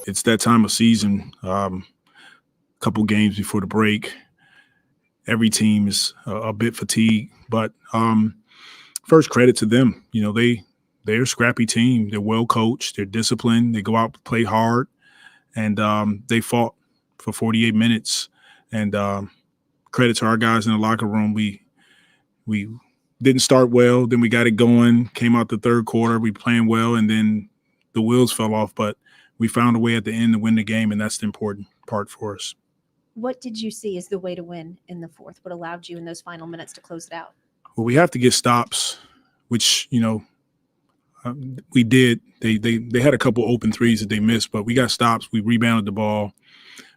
It's that time of season. A couple games before the break, every team is a bit fatigued, but first credit to them. They're a scrappy team. They're well coached. They're disciplined. They go out, play hard, and they fought for 48 minutes. And credit to our guys in the locker room. We didn't start well, then we got it going. Came out the third quarter, we playing well, and then the wheels fell off. But we found a way at the end to win the game, and that's the important part for us. What did you see as the way to win in the fourth? What allowed you in those final minutes to close it out? Well, we have to get stops, which we did. They had a couple open threes that they missed, but we got stops. We rebounded the ball.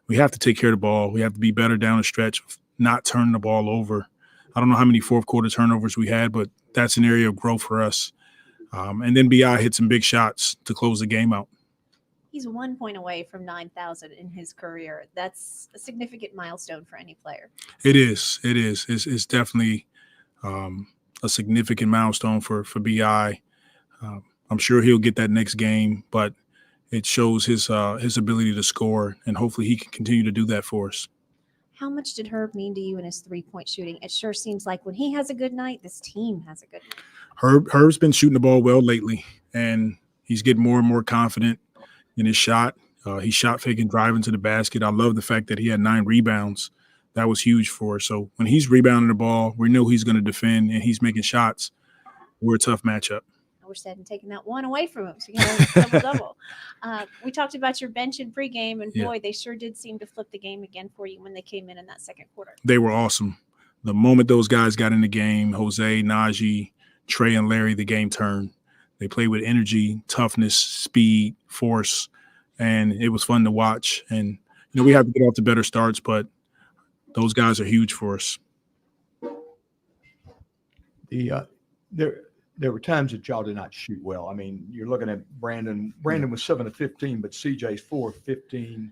We have to take care of the ball. We have to be better down the stretch, not turning the ball over. I don't know how many fourth quarter turnovers we had, but that's an area of growth for us. And then B.I. hit some big shots to close the game out. He's 1 point away from 9,000 in his career. That's a significant milestone for any player. It is. It's definitely a significant milestone for B.I. I'm sure he'll get that next game, but it shows his ability to score, and hopefully he can continue to do that for us. How much did Herb mean to you in his three-point shooting? It sure seems like when he has a good night, this team has a good night. Herb's been shooting the ball well lately, and he's getting more and more confident in his shot. He shot faking, driving to the basket. I love the fact that he had 9 rebounds. That was huge for us. So when he's rebounding the ball, we know he's going to defend, and he's making shots. We're a tough matchup. I wish they hadn't taken that one away from him. So you got a double. We talked about your bench in pregame, and boy, they sure did seem to flip the game again for you when they came in that second quarter. They were awesome. The moment those guys got in the game, Jose, Najee, Trey, and Larry, the game turned. They played with energy, toughness, speed, force, and it was fun to watch. And we have to get off to better starts, but those guys are huge for us. There were times that y'all did not shoot well. I mean, you're looking at Brandon. Brandon was 7 of 15, but CJ's 4 of 15.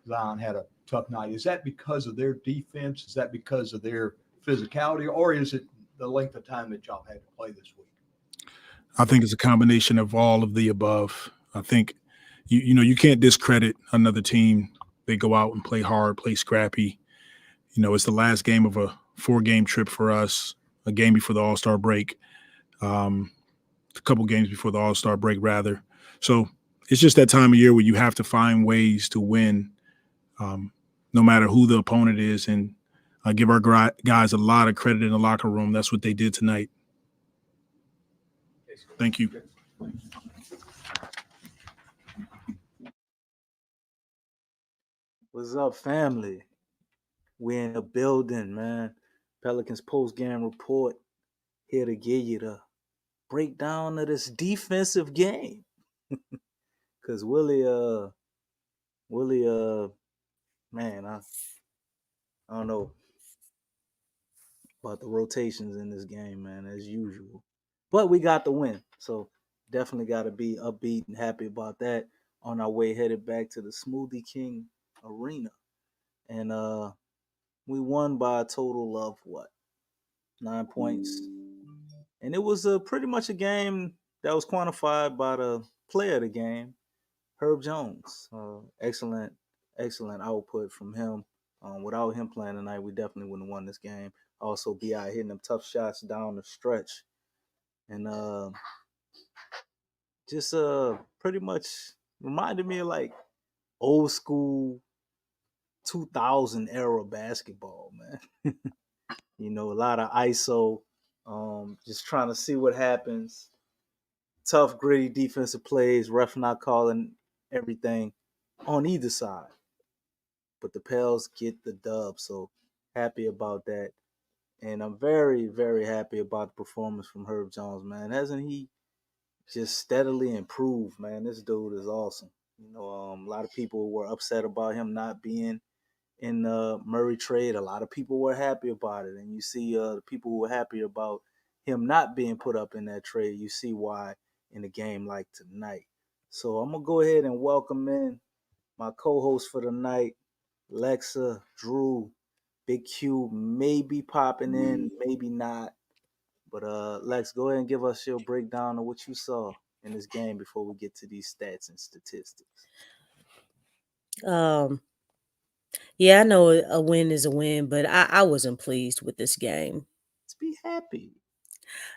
Zion had a tough night. Is that because of their defense? Is that because of their physicality? Or is it the length of time that y'all had to play this week? I think it's a combination of all of the above. I think, you can't discredit another team. They go out and play hard, play scrappy. It's the last game of a 4-game trip for us, a game before the All-Star break. A couple games before the All-Star break, rather. So it's just that time of year where you have to find ways to win, no matter who the opponent is. And I give our guys a lot of credit in the locker room. That's what they did tonight. Thank you. What's up, family? We in the building, man. Pelicans Postgame Report, here to give you the breakdown of this defensive game. Cause Willie, man, I don't know about the rotations in this game, man, as usual. But we got the win, so definitely got to be upbeat and happy about that. On our way headed back to the Smoothie King Arena, and we won by a total of 9 points. And it was pretty much a game that was quantified by the player of the game, Herb Jones. Excellent output from him. Without him playing tonight, we definitely wouldn't have won this game. Also, B.I. hitting them tough shots down the stretch. And just pretty much reminded me of like old school 2000 era basketball, man. A lot of ISO. Just trying to see what happens. Tough, gritty defensive plays, ref not calling everything on either side. But the Pels get the dub, so happy about that. And I'm very, very happy about the performance from Herb Jones, man. Hasn't he just steadily improved, man? This dude is awesome. A lot of people were upset about him not being in the Murray trade. A lot of people were happy about it. And you see the people who were happy about him not being put up in that trade, you see why in a game like tonight. So I'm going to go ahead and welcome in my co-host for the night, Lexxah, Drew, Big Q, maybe popping in, maybe not. But Lex, go ahead and give us your breakdown of what you saw in this game before we get to these stats and statistics. Um, yeah, I know a win is a win, but I wasn't pleased with this game. Let's be happy.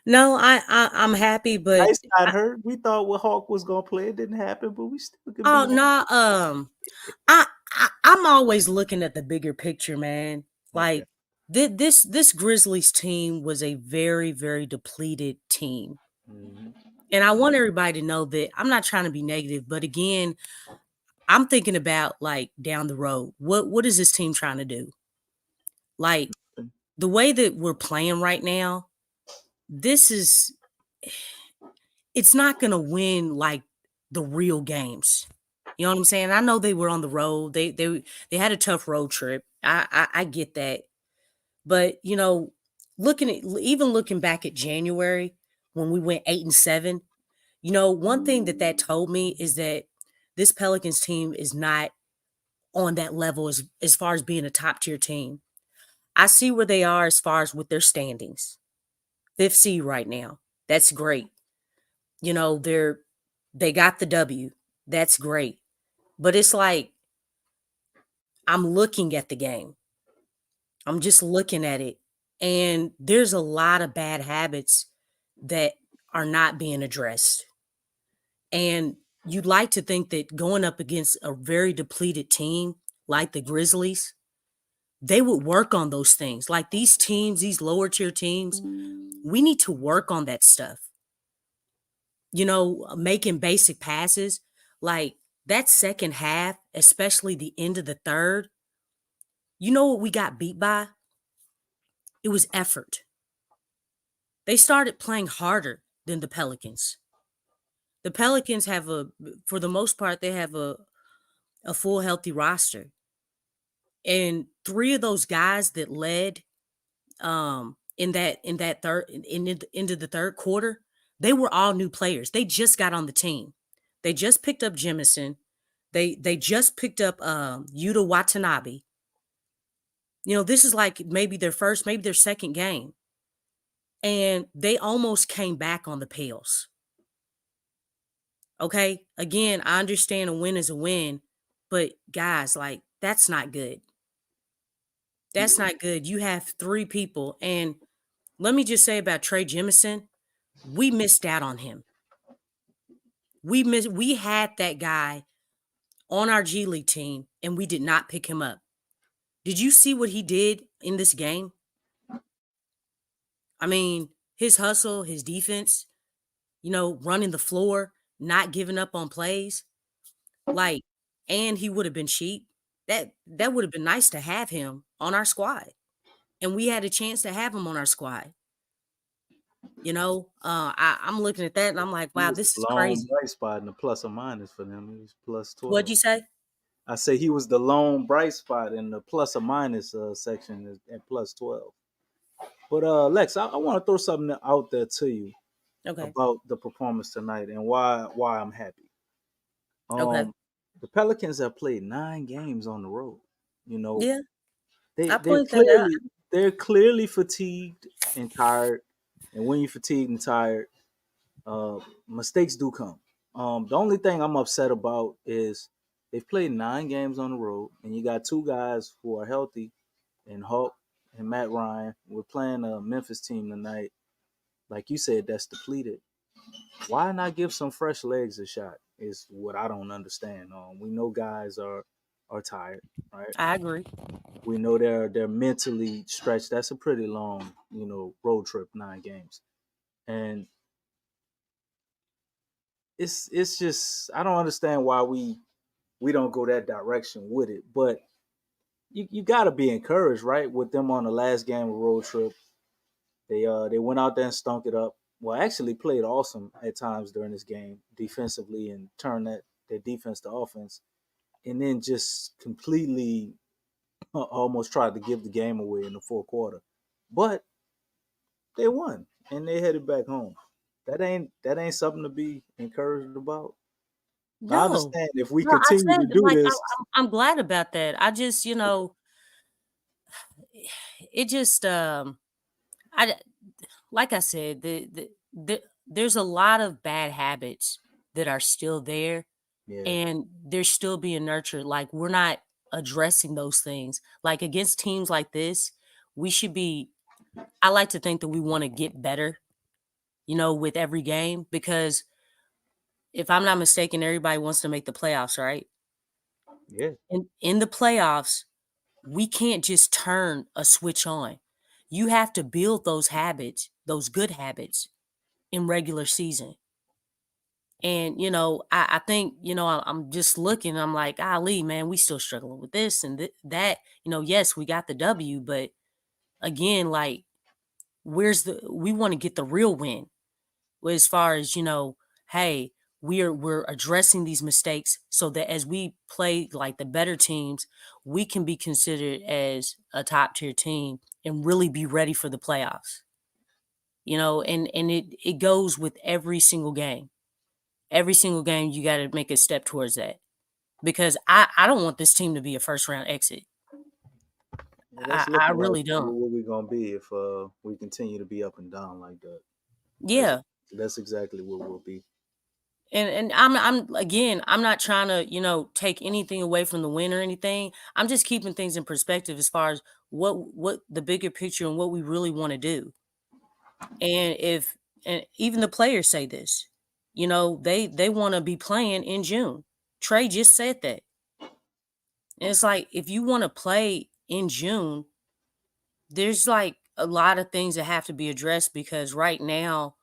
No, I'm happy, but Nice not hurt. We thought what Hawk was gonna play. It didn't happen, but we still could oh be no, I'm always looking at the bigger picture, man. okay. Like this Grizzlies team was a very, very depleted team. Mhm. And I want everybody to know that I'm not trying to be negative, but again, I'm thinking about like down the road. What is this team trying to do? Like the way that we're playing right now, this is it's not going to win like the real games. You know what I'm saying? I know they were on the road. They had a tough road trip. I get that. But, you know, looking back at January when we went 8-7, you know, one thing that told me is that this Pelicans team is not on that level as far as being a top tier team. I see where they are as far as with their standings. 5th seed right now. That's great. You know, they got the W. That's great. But it's like I'm looking at the game. I'm just looking at it. And there's a lot of bad habits that are not being addressed. And you'd like to think that going up against a very depleted team like the Grizzlies, they would work on those things. Like these teams, these lower tier teams, we need to work on that stuff. You know, making basic passes. Like that second half, especially the end of the third, you know what we got beat by? It was effort. They started playing harder than the Pelicans. The Pelicans have for the most part, they have a full healthy roster. And 3 of those guys that led in that third into the third quarter, they were all new players. They just got on the team. They just picked up Jemison. They just picked up Yuta Watanabe. You know, this is like maybe their first, maybe their second game. And they almost came back on the Pels. Okay? Again, I understand a win is a win, but guys, like that's not good. That's not good. You have 3 people. And let me just say about Trey Jemison, we missed out on him. We had that guy on our G League team and we did not pick him up. Did you see what he did in this game? I mean, his hustle, his defense, you know, running the floor, not giving up on plays. Like, and he would have been cheap. That would have been nice to have him on our squad. And we had a chance to have him on our squad. You know, I'm looking at that and I'm like, He wow, was this the is lone crazy. bright spot in the plus or minus for them. He was plus What'd 12. you say? I say he was the lone bright spot in the plus or minus section at plus 12. But Lex, I want to throw something out there to you Okay. about the performance tonight and why I'm happy. Okay. The Pelicans have played 9 games on the road. You know, Yeah. they I they're point that out. clearly fatigued and tired. And when you're fatigued and tired, mistakes do come. The only thing I'm upset about is they've played 9 games on the road, and you got 2 guys who are healthy, and Hulk and Matt Ryan. We're playing a Memphis team tonight, like you said, that's depleted. Why not give some fresh legs a shot? Is what I don't understand. We know guys are tired, right? I agree. We know they're mentally stretched. That's a pretty long, road trip, 9 games, and it's just I don't understand why we don't go that direction with it. But you got to be encouraged, right? With them on the last game of road trip, they went out there and stunk it up. Well, actually played awesome at times during this game defensively and turned their defense to offense, and then just completely almost tried to give the game away in the fourth quarter. But they won and they headed back home. That ain't something to be encouraged about. I No. understand if we No, I continue said to do like this. I'm glad about that. I just, you know, it just I like I said, there's a lot of bad habits that are still there Yeah. and they're still being nurtured. Like, we're not addressing those things. Like, against teams like this, we should be, I like to think that we want to get better, with every game, because if I'm not mistaken, everybody wants to make the playoffs, right? Yeah. In the playoffs, we can't just turn a switch on. You have to build those habits, those good habits, in regular season. And, I think, I'm just looking, I'm like, Ali, man, we still struggling with this and that. Yes, we got the W, but again, like, we want to get the real win. As far as, hey, we're addressing these mistakes so that as we play like the better teams, we can be considered as a top tier team and really be ready for the playoffs. And it goes with every single game. Every single game, you got to make a step towards that, because I don't want this team to be a first round exit. Yeah, that's I looking like really don't. what we're gonna be if we continue to be up and down like that. Yeah. That's exactly what we'll be. And I'm not trying to, take anything away from the win or anything. I'm just keeping things in perspective as far as what the bigger picture and what we really want to do. And even the players say this, they want to be playing in June. Trey just said that. And it's like, if you want to play in June, there's like a lot of things that have to be addressed, because right now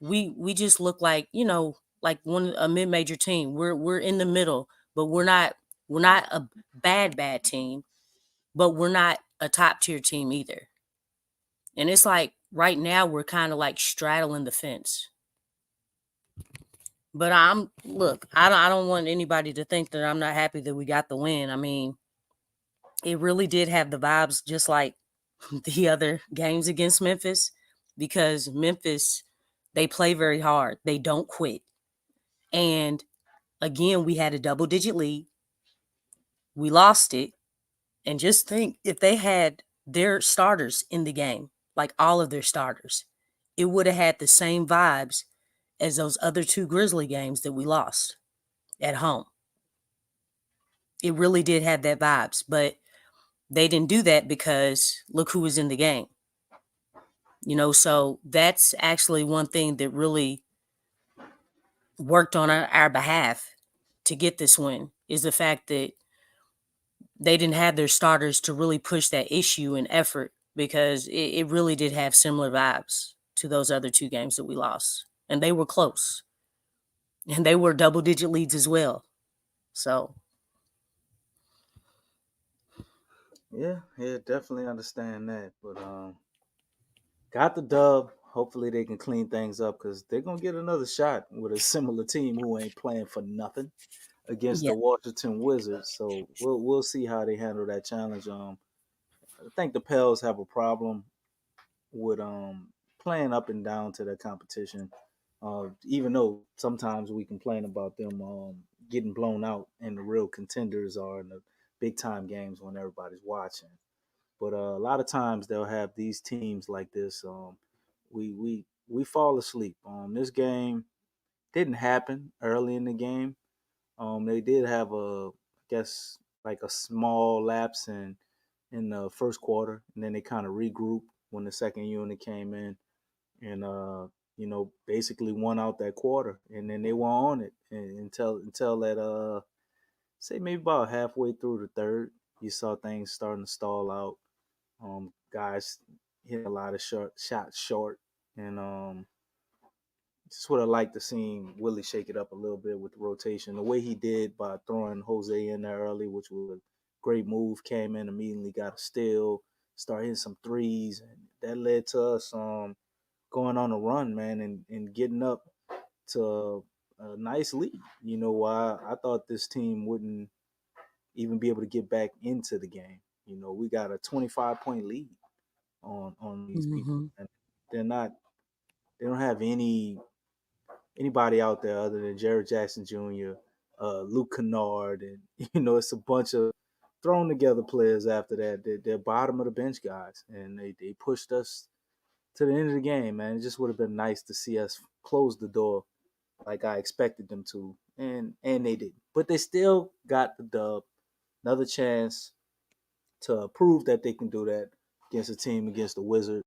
we just look like, like a mid-major team. We're in the middle, but we're not a bad team, but we're not a top tier team either. And it's like right now we're kind of like straddling the fence. But I don't want anybody to think that I'm not happy that we got the win. I mean, it really did have the vibes just like the other games against Memphis, because Memphis, they play very hard. They don't quit. And again, we had a double-digit lead. We lost it. And just think, if they had their starters in the game, like all of their starters, it would have had the same vibes as those other two Grizzly games that we lost at home. It really did have that vibes, but they didn't do that because look who was in the game. So that's actually one thing that really worked on our behalf to get this win, is the fact that they didn't have their starters to really push that issue and effort, because it really did have similar vibes to those other two games that we lost. And they were close. And they were double-digit leads as well. So. Yeah, definitely understand that. But got the dub. Hopefully they can clean things up, because they're gonna get another shot with a similar team who ain't playing for nothing against Yeah. the Washington Wizards. So we'll see how they handle that challenge. I think the Pels have a problem with playing up and down to their competition. Even though sometimes we complain about them getting blown out, and the real contenders are in the big time games when everybody's watching. But a lot of times they'll have these teams like this. We fall asleep. This game didn't happen early in the game. They did have I guess, like a small lapse in the first quarter, and then they kind of regrouped when the second unit came in, and basically won out that quarter, and then they were on it until that say maybe about halfway through the third, you saw things starting to stall out. Guys hit a lot of shots short, and just would have liked to seen Willie shake it up a little bit with the rotation. The way he did by throwing Jose in there early, which was a great move, came in immediately, got a steal, started hitting some threes, and that led to us going on a run, man, and getting up to a nice lead. Why I thought this team wouldn't even be able to get back into the game. We got a 25-point lead on these people, Mm-hmm. and they don't have anybody out there other than Jared Jackson Jr., Luke Kennard, and it's a bunch of thrown together players after that. They're bottom of the bench guys, and they pushed us to the end of the game, man. It just would have been nice to see us close the door like I expected them to, and they didn't. But they still got the dub. Another chance to prove that they can do that against a team against the Wizards,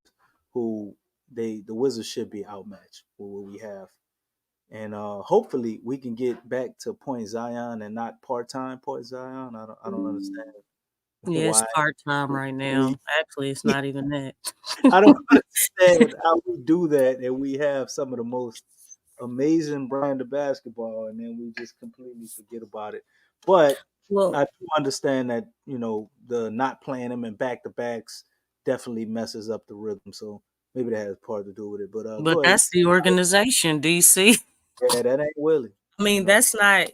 who the Wizards should be outmatched with what we have. And hopefully we can get back to Point Zion and not part-time Point Zion. I don't understand Yeah, it's why part-time right now. we Actually, it's not even that. I don't understand how we do that and we have some of the most amazing brand of basketball and then we just completely forget about it. But Well, I do understand that, the not playing them in back to backs definitely messes up the rhythm. So maybe that has part to do with it. But but go ahead. that's the organization, DC. Yeah, that ain't Willie. I mean, that's not,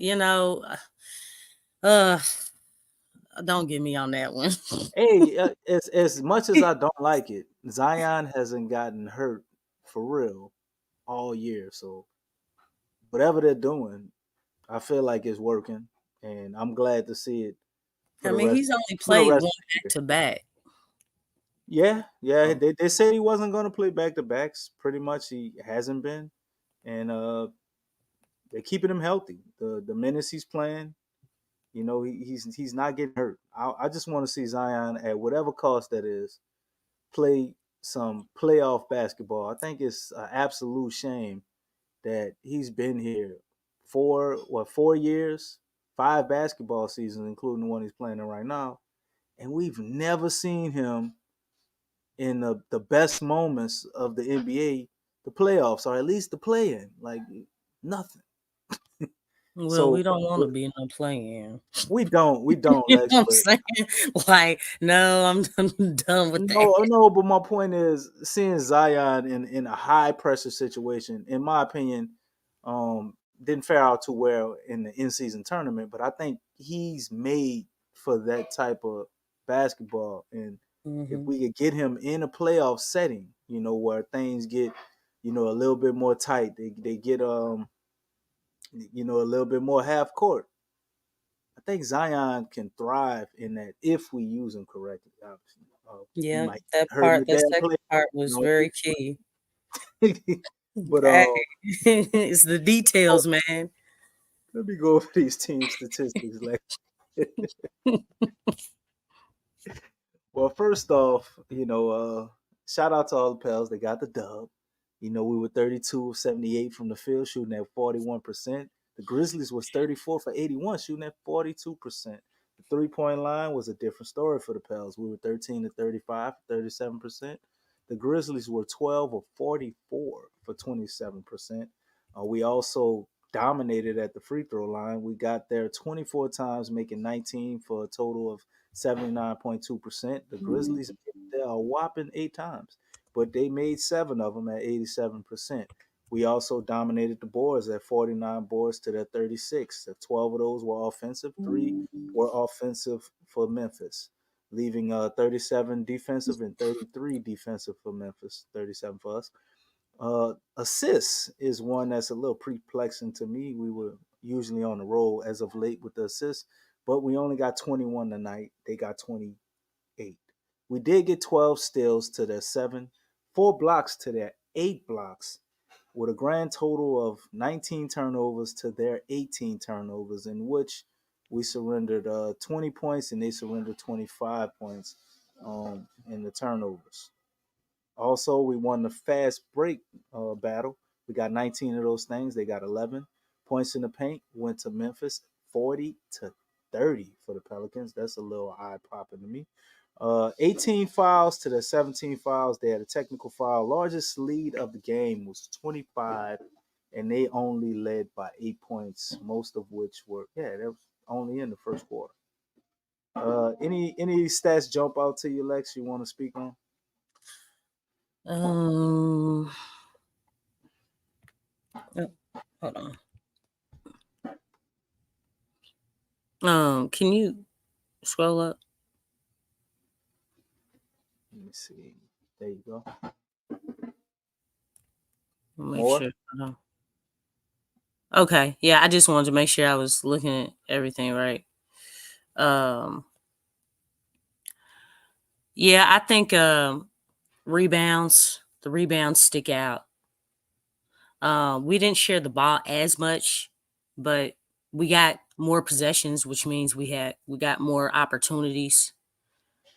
uh don't get me on that one. Hey, as much as I don't like it, Zion hasn't gotten hurt for real all year. So whatever they're doing, I feel like it's working, and I'm glad to see it for I the mean, rest he's only for the played rest one of the back year. to back. Yeah. Oh. They said he wasn't going to play back to backs. Pretty much, he hasn't been, and they're keeping him healthy. The minutes he's playing, he's not getting hurt. I just want to see Zion at whatever cost that is play some playoff basketball. I think it's an absolute shame that he's been here 4 years, 5 basketball seasons, including the one he's playing in right now, and we've never seen him in the best moments of the NBA, the playoffs, or at least the play-in. Like nothing. Well, we So don't want to be in a play-in. we don't, You Lex. know what I'm But saying? Like, no, I'm done with that. no. But my point is, seeing Zion in a high pressure situation, in my opinion, didn't fare out too well in the in-season tournament. But I think he's made for that type of basketball, and if Mm-hmm. we could get him in a playoff setting, where things get, a little bit more tight, they get a little bit more half court. I think Zion can thrive in that if we use him correctly. Obviously, he Yeah, might get hurt in the that damn second play. part was You very key. know? But Hey, it's the oh, details, man. let me go over these team statistics. Like, well, first off, shout out to all the Pels. They got the dub. We were 32 of 78 from the field, shooting at 41%. The Grizzlies was 34 for 81, shooting at 42%. The three-point line was a different story for the Pels. We were 13 to 35 for 37%. The Grizzlies were 12 of 44 for 27%. We also dominated at the free throw line. We got there 24 times, making 19 for a total of 79.2%. The Grizzlies made there a whopping 8 times, but they made 7 of them at 87%. We also dominated the boards at 49 boards to their 36. 12 of those were offensive, 3 were offensive for Memphis, leaving 37 defensive and 33 defensive for Memphis, 37 for us. Assists is one that's a little perplexing to me. We were usually on the roll as of late with the assists, but we only got 21 tonight. They got 28. We did get 12 steals to their 7, 4 blocks to their 8 blocks, with a grand total of 19 turnovers to their 18 turnovers, in which we surrendered 20 points and they surrendered 25 points in the turnovers. Also, we won the fast break battle. We got 19 of those things. They got 11 points in the paint. Went to Memphis, 40 to 30 for the Pelicans. That's a little eye popping to me. 18 fouls to the 17 fouls. They had a technical foul. Largest lead of the game was 25, and they only led by 8 points, most of which were that was only in the first quarter. Any stats jump out to you, Lex? You want to speak on? Oh, hold on. Can you scroll up? Let me see. There you go. Make More? sure. Okay. Yeah, I just wanted to make sure I was looking at everything right. Yeah, I think rebounds, the rebounds stick out. We didn't share the ball as much, but we got more possessions, which means we got more opportunities.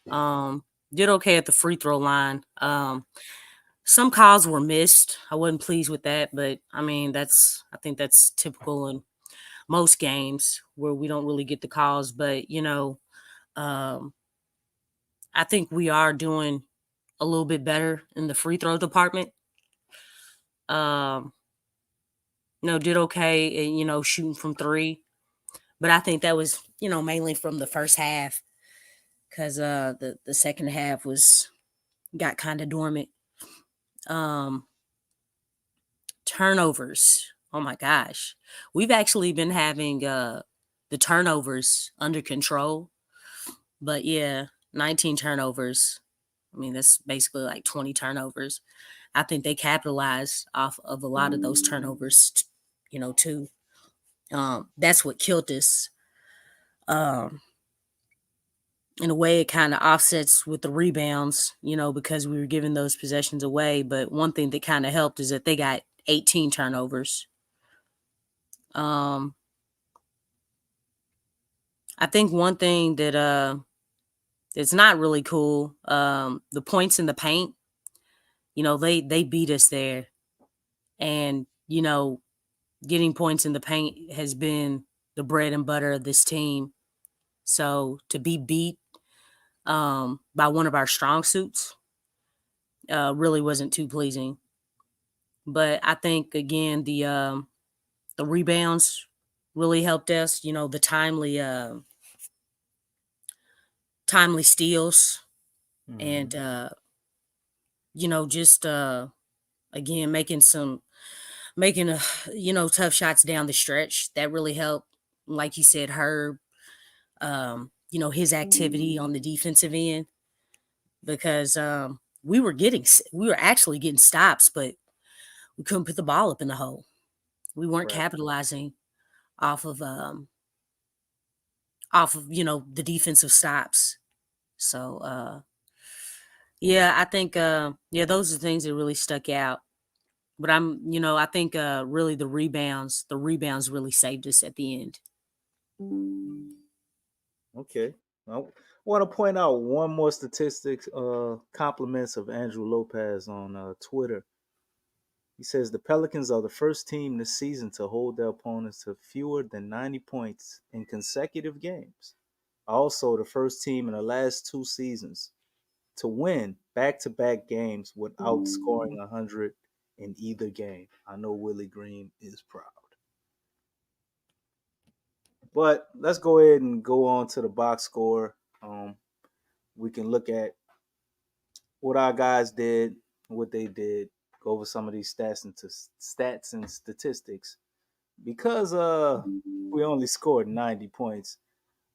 Did okay at the free throw line. Some calls were missed. I wasn't pleased with that, but I mean I think that's typical in most games where we don't really get the calls. But I think we are doing a little bit better in the free throw department. Did okay, shooting from three, but I think that was mainly from the first half because the second half got kind of dormant. Turnovers. Oh my gosh. We've actually been having the turnovers under control. But yeah, 19 turnovers. I mean, that's basically like 20 turnovers. I think they capitalized off of a lot of those turnovers, too. That's what killed us. In a way, it kind of offsets with the rebounds, because we were giving those possessions away. But one thing that kind of helped is that they got 18 turnovers. I think one thing that it's not really cool, the points in the paint, they beat us there. And, getting points in the paint has been the bread and butter of this team. So to be beat by one of our strong suits really wasn't too pleasing. But I think, again, the rebounds really helped us, the timely steals and just again making tough shots down the stretch. That really helped. Like you said, Herb, his activity on the defensive end, because we were actually getting stops, but we couldn't put the ball up in the hole. We weren't capitalizing off of the defensive stops. So yeah, I think those are things that really stuck out. But I think really the rebounds really saved us at the end. Okay. I want to point out one more statistic, compliments of Andrew Lopez on Twitter. He says the Pelicans are the first team this season to hold their opponents to fewer than 90 points in consecutive games. Also, the first team in the last 2 seasons to win back-to-back games without scoring 100 in either game. I know Willie Green is proud. But let's go ahead and go on to the box score. We can look at what our guys did, what they did, go over some of these stats and statistics. Because we only scored 90 points,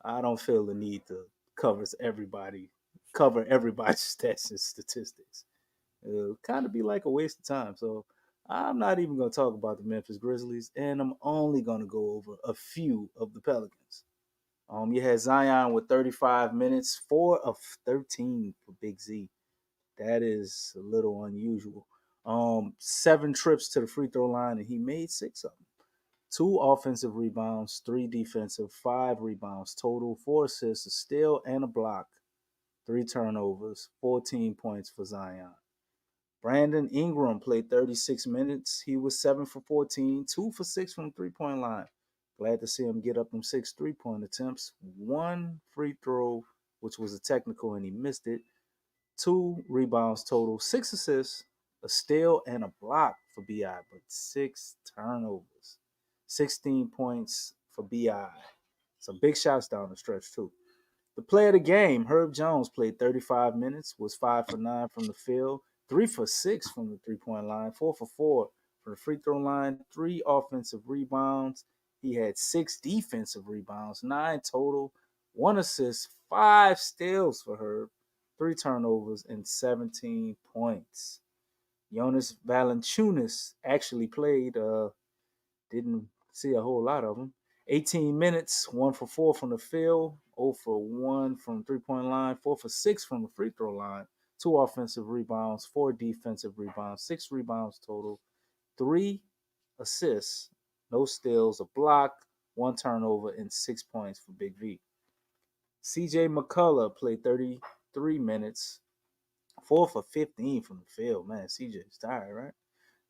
I don't feel the need to cover everybody's stats and statistics. It'll kind of be like a waste of time. So I'm not even going to talk about the Memphis Grizzlies, and I'm only going to go over a few of the Pelicans. You had Zion with 35 minutes, 4 of 13 for Big Z. That is a little unusual. 7 trips to the free throw line, and he made 6 of them. 2 offensive rebounds, 3 defensive, 5 rebounds total, 4 assists, a steal, and a block. 3 turnovers, 14 points for Zion. Brandon Ingram played 36 minutes. He was 7 for 14, 2 for 6 from the three-point line. Glad to see him get up them 6 3-point attempts. 1 free throw, which was a technical, and he missed it. 2 rebounds total, 6 assists, a steal, and a block for BI, but 6 turnovers. 16 points for BI. Some big shots down the stretch, too. The player of the game, Herb Jones, played 35 minutes, was 5 for 9 from the field, 3 for 6 from the three-point line, 4 for 4 from the free throw line, 3 offensive rebounds. He had 6 defensive rebounds, 9 total, 1 assist, 5 steals for Herb, 3 turnovers, and 17 points. Jonas Valanciunas actually played, didn't see a whole lot of them. 18 minutes, 1 for 4 from the field, 0 for 1 from the three-point line, 4 for 6 from the free throw line, 2 offensive rebounds, 4 defensive rebounds, 6 rebounds total, 3 assists, no steals, a block, 1 turnover, and 6 points for Big V. CJ McCullough played 33 minutes, 4 for 15 from the field. Man, CJ's tired, right?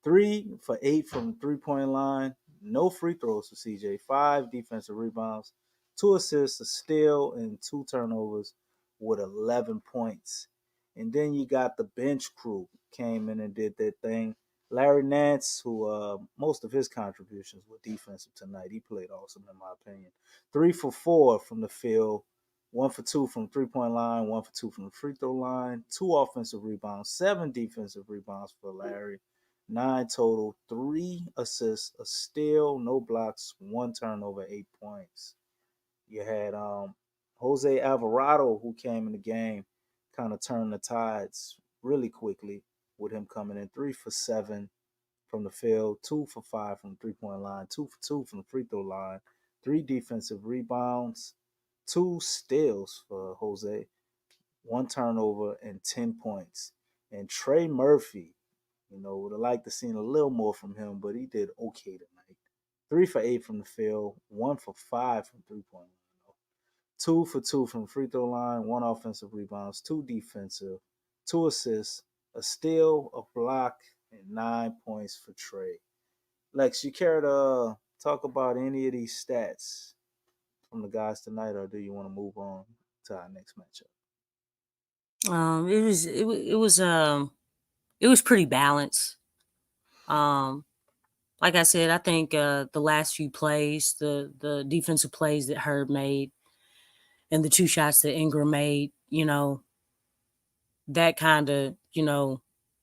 3 for 8 from the 3-point line. No free throws for CJ. 5 defensive rebounds, 2 assists, a steal, and 2 turnovers with 11 points. And then you got the bench crew came in and did their thing. Larry Nance, who most of his contributions were defensive tonight. He played awesome in my opinion. 3 for 4 from the field. 1 for 2 from 3-point line, 1 for 2 from the free throw line, 2 offensive rebounds, 7 defensive rebounds for Larry, 9 total, 3 assists, a steal, no blocks, 1 turnover, 8 points. You had Jose Alvarado, who came in the game, kind of turned the tides really quickly with him coming in 3 for 7 from the field, 2 for 5 from the 3-point line, 2 for 2 from the free throw line, 3 defensive rebounds, 2 steals for Jose, 1 turnover, and 10 points. And Trey Murphy, would have liked to seen a little more from him, but he did okay tonight. 3 for 8 from the field, 1 for 5 from 3-point line, 2 for 2 from free throw line, 1 offensive rebounds, 2 defensive, 2 assists, a steal, a block, and 9 points for Trey. Lex, you care to talk about any of these stats from the guys tonight, or do you want to move on to our next matchup? It was pretty balanced. Like I said, I think the last few plays, the defensive plays that Herb made, and the 2 shots that Ingram made, that kind of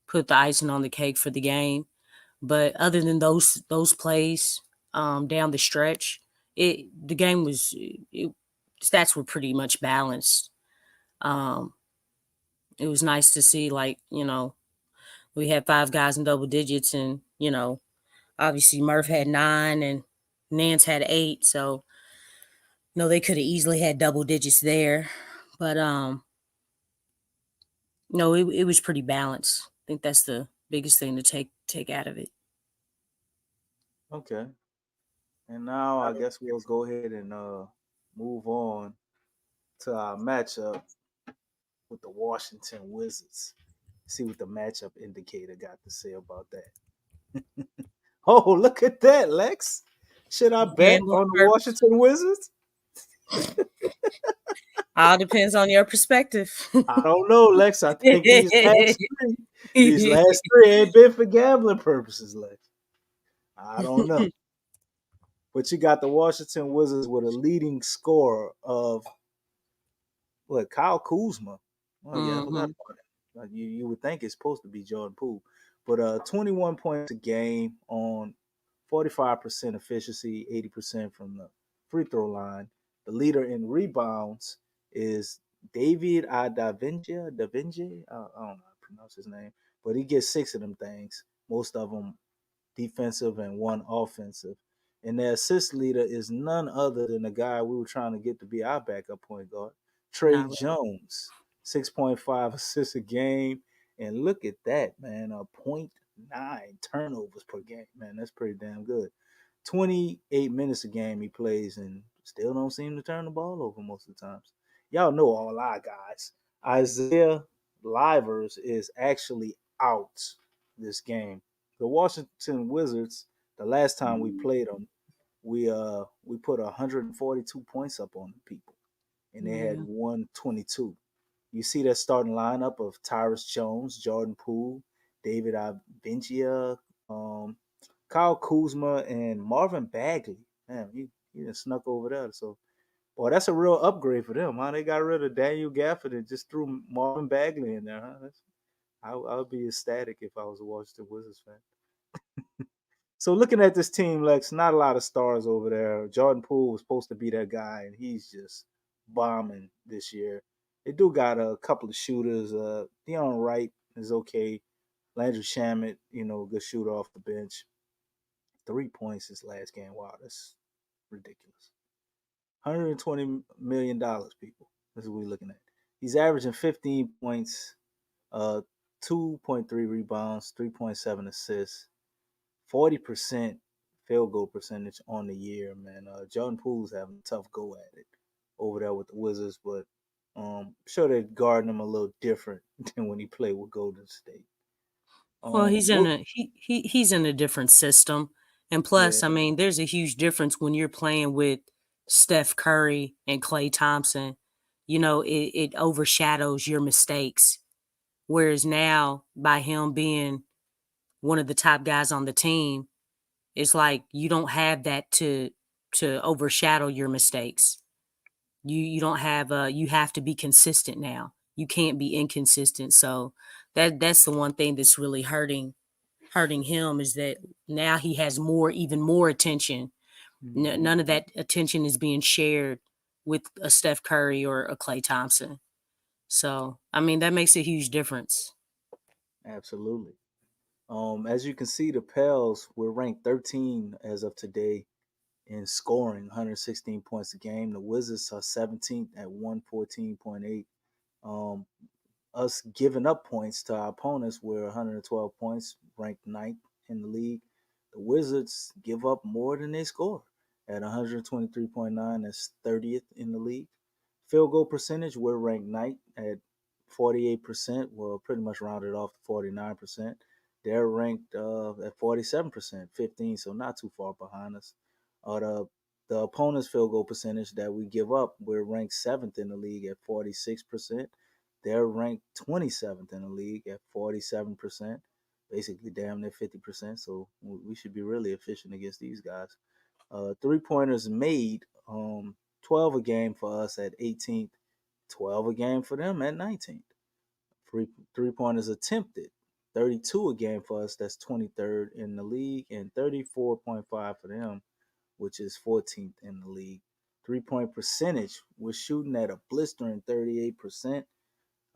put the icing on the cake for the game. But other than those plays down the stretch, the game was stats were pretty much balanced. It was nice to see, we had 5 guys in double digits, and obviously Murph had 9 and Nance had 8, so they could have easily had double digits there, but no, it was pretty balanced. I think that's the biggest thing to take out of it. Okay. And now I guess we'll go ahead and move on to our matchup with the Washington Wizards. See what the matchup indicator got to say about that. Oh, look at that, Lex. Should I bet on the Washington Wizards? All depends on your perspective. I don't know, Lex. I think these last three ain't been for gambling purposes, Lex. I don't know. But you got the Washington Wizards with a leading score of Kyle Kuzma. Oh yeah, I forgot about it. You would think it's supposed to be Jordan Poole, but 21 points a game on 45% efficiency, 80% from the free throw line. The leader in rebounds is David Davinci. I don't know how to pronounce his name, but he gets 6 of them things. Most of them defensive and 1 offensive. And their assist leader is none other than the guy we were trying to get to be our backup point guard, Trey Jones. 6.5 assists a game. And look at that, man. 0.9 turnovers per game. Man, that's pretty damn good. 28 minutes a game he plays and still don't seem to turn the ball over most of the times. Y'all know all our guys. Isaiah Livers is actually out this game. The Washington Wizards, the last time we played them, we put 142 points up on the people, and they had 122. You see that starting lineup of Tyrus Jones, Jordan Poole, David Avingia, Kyle Kuzma, and Marvin Bagley. Man, he just snuck over there. So, boy, that's a real upgrade for them, huh? They got rid of Daniel Gafford and just threw Marvin Bagley in there, huh? I would be ecstatic if I was a Washington Wizards fan. So looking at this team, Lex, not a lot of stars over there. Jordan Poole was supposed to be that guy, and he's just bombing this year. They do got a couple of shooters. Deion Wright is okay. Landry Shamet, good shooter off the bench. 3 points his last game. Wow, that's ridiculous. $120 million, people. This is what we're looking at. He's averaging 15 points, 2.3 rebounds, 3.7 assists, 40% field goal percentage on the year, man. Jordan Poole's having a tough go at it over there with the Wizards, but sure they're guarding him a little different than when he played with Golden State. Well, he's in What? a he's in a different system. And plus, Yeah, I mean, there's a huge difference when you're playing with Steph Curry and Klay Thompson. You know, it overshadows your mistakes. Whereas now, by him being one of the top guys on the team, it's like you don't have that to overshadow your mistakes. You don't have you have to be consistent now. You can't be inconsistent. So that's the one thing that's really hurting him, is that now he has even more attention. None of that attention is being shared with a Steph Curry or a Klay Thompson. So, I mean, that makes a huge difference. absolutely. As you can see, the Pels were ranked 13 as of today in scoring, 116 points a game. The Wizards are 17th at 114.8. Um, us giving up points to our opponents, we're 112 points, ranked ninth in the league. The Wizards give up more than they score at 123.9. That's 30th in the league. Field goal percentage, we're ranked ninth at 48%. Well, pretty much rounded off to 49%. They're ranked at 47%, 15, so not too far behind us. The opponent's field goal percentage that we give up, we're ranked 7th in the league at 46%. They're ranked 27th in the league at 47%, basically damn near 50%. So we should be really efficient against these guys. 3-pointers made, 12 a game for us at 18th, 12 a game for them at 19th. Three-pointers attempted, 32 a game for us, that's 23rd in the league, and 34.5 for them, which is 14th in the league. 3-point percentage, we're shooting at a blistering 38%,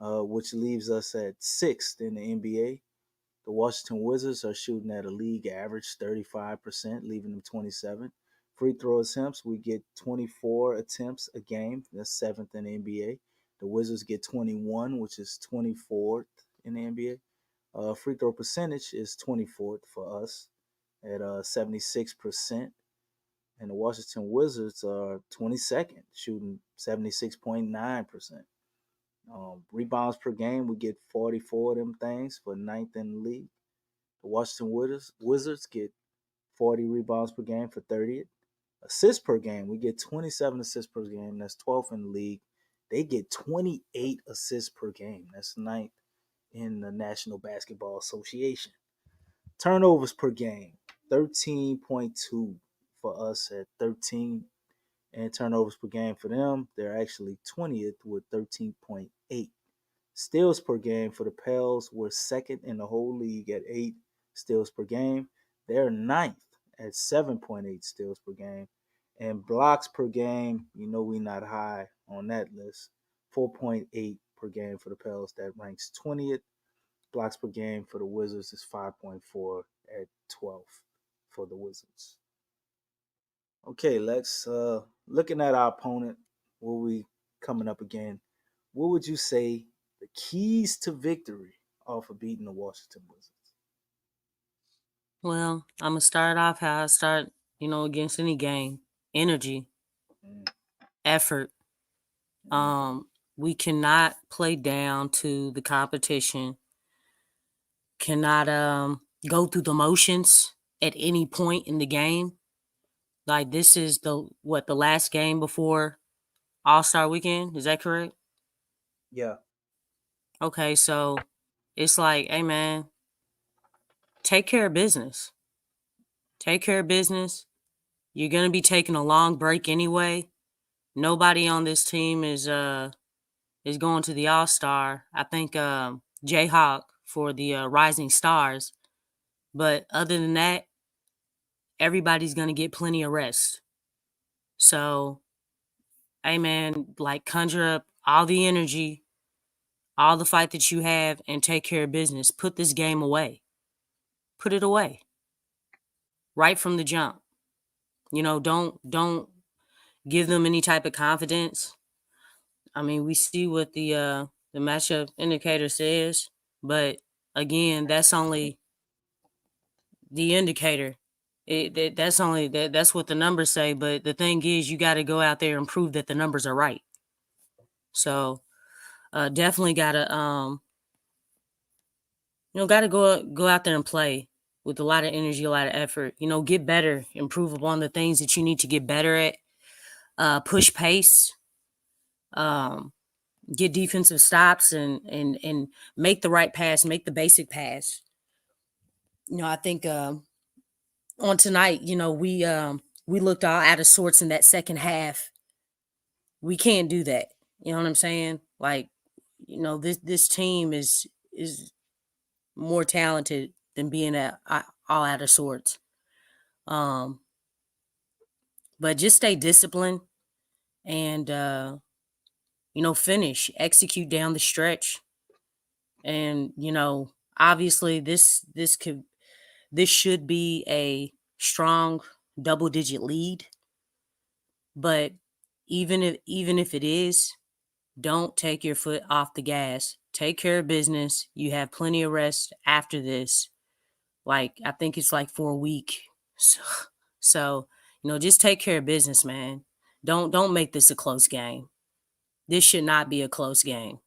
which leaves us at 6th in the NBA. The Washington Wizards are shooting at a league average 35%, leaving them 27th. Free throw attempts, we get 24 attempts a game. That's 7th in the NBA. The Wizards get 21, which is 24th in the NBA. Free throw percentage is 24th for us at 76%. And the Washington Wizards are 22nd, shooting 76.9%. Rebounds per game, we get 44 of them things for ninth in the league. The Washington Wizards get 40 rebounds per game for 30th. Assists per game, we get 27 assists per game. That's 12th in the league. They get 28 assists per game. That's ninth in the National Basketball Association. Turnovers per game, 13.2 for us at 13. And turnovers per game for them, they're actually 20th with 13.8. Steals per game for the Pels were second in the whole league at 8 steals per game. They're ninth at 7.8 steals per game. And blocks per game, you know we're not high on that list. 4.8 per game for the Pels. That ranks 20th. Blocks per game for the Wizards is 5.4 at 12th for the Wizards. Okay, Lex, looking at our opponent, what we coming up again, what would you say the keys to victory are for beating the Washington Wizards? Well, I'm gonna start off how I start, against any game. Energy, effort. We cannot play down to the competition. Cannot go through the motions at any point in the game. Like, this is the last game before All-Star weekend, is that correct? Yeah. Okay, so it's like, hey man, take care of business. Take care of business. You're gonna be taking a long break anyway. Nobody on this team is going to the All-Star. I think Jayhawk for the Rising Stars. But other than that, everybody's gonna get plenty of rest. So, hey man, like, conjure up all the energy, all the fight that you have, and take care of business. Put this game away. Put it away. Right from the jump. Don't give them any type of confidence. I mean, we see what the matchup indicator says, but again, that's only the indicator. That's what the numbers say. But the thing is, you got to go out there and prove that the numbers are right. So definitely gotta gotta go out there and play with a lot of energy, a lot of effort. Get better, improve upon the things that you need to get better at. Push pace, get defensive stops, and make the right pass, make the basic pass. I think on tonight, we looked all out of sorts in that second half. We can't do that. You know what I'm saying? Like, this team is more talented than being all out of sorts. But just stay disciplined and finish, execute down the stretch. And obviously this should be a strong double-digit lead. But even if it is, don't take your foot off the gas. Take care of business. You have plenty of rest after this. Like, I think it's like for a week. So just take care of business, man. Don't make this a close game. This should not be a close game.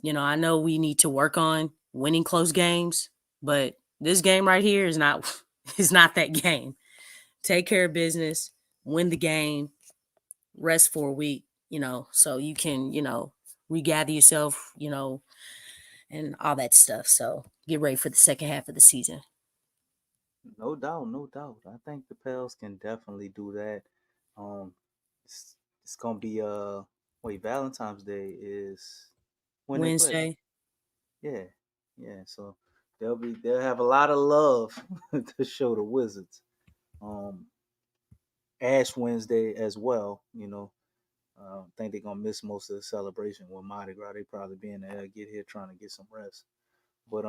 I know we need to work on winning close games, but this game right here is not that game. Take care of business, win the game, rest for a week, so you can, regather yourself, and all that stuff. So get ready for the second half of the season. No doubt, no doubt. I think the Pels can definitely do that. It's gonna be Valentine's Day is when they play. Wednesday. Yeah. So they'll have a lot of love to show the Wizards. Ash Wednesday as well. I think they're gonna miss most of the celebration with Mardi Gras. They probably be in the air, get here trying to get some rest. But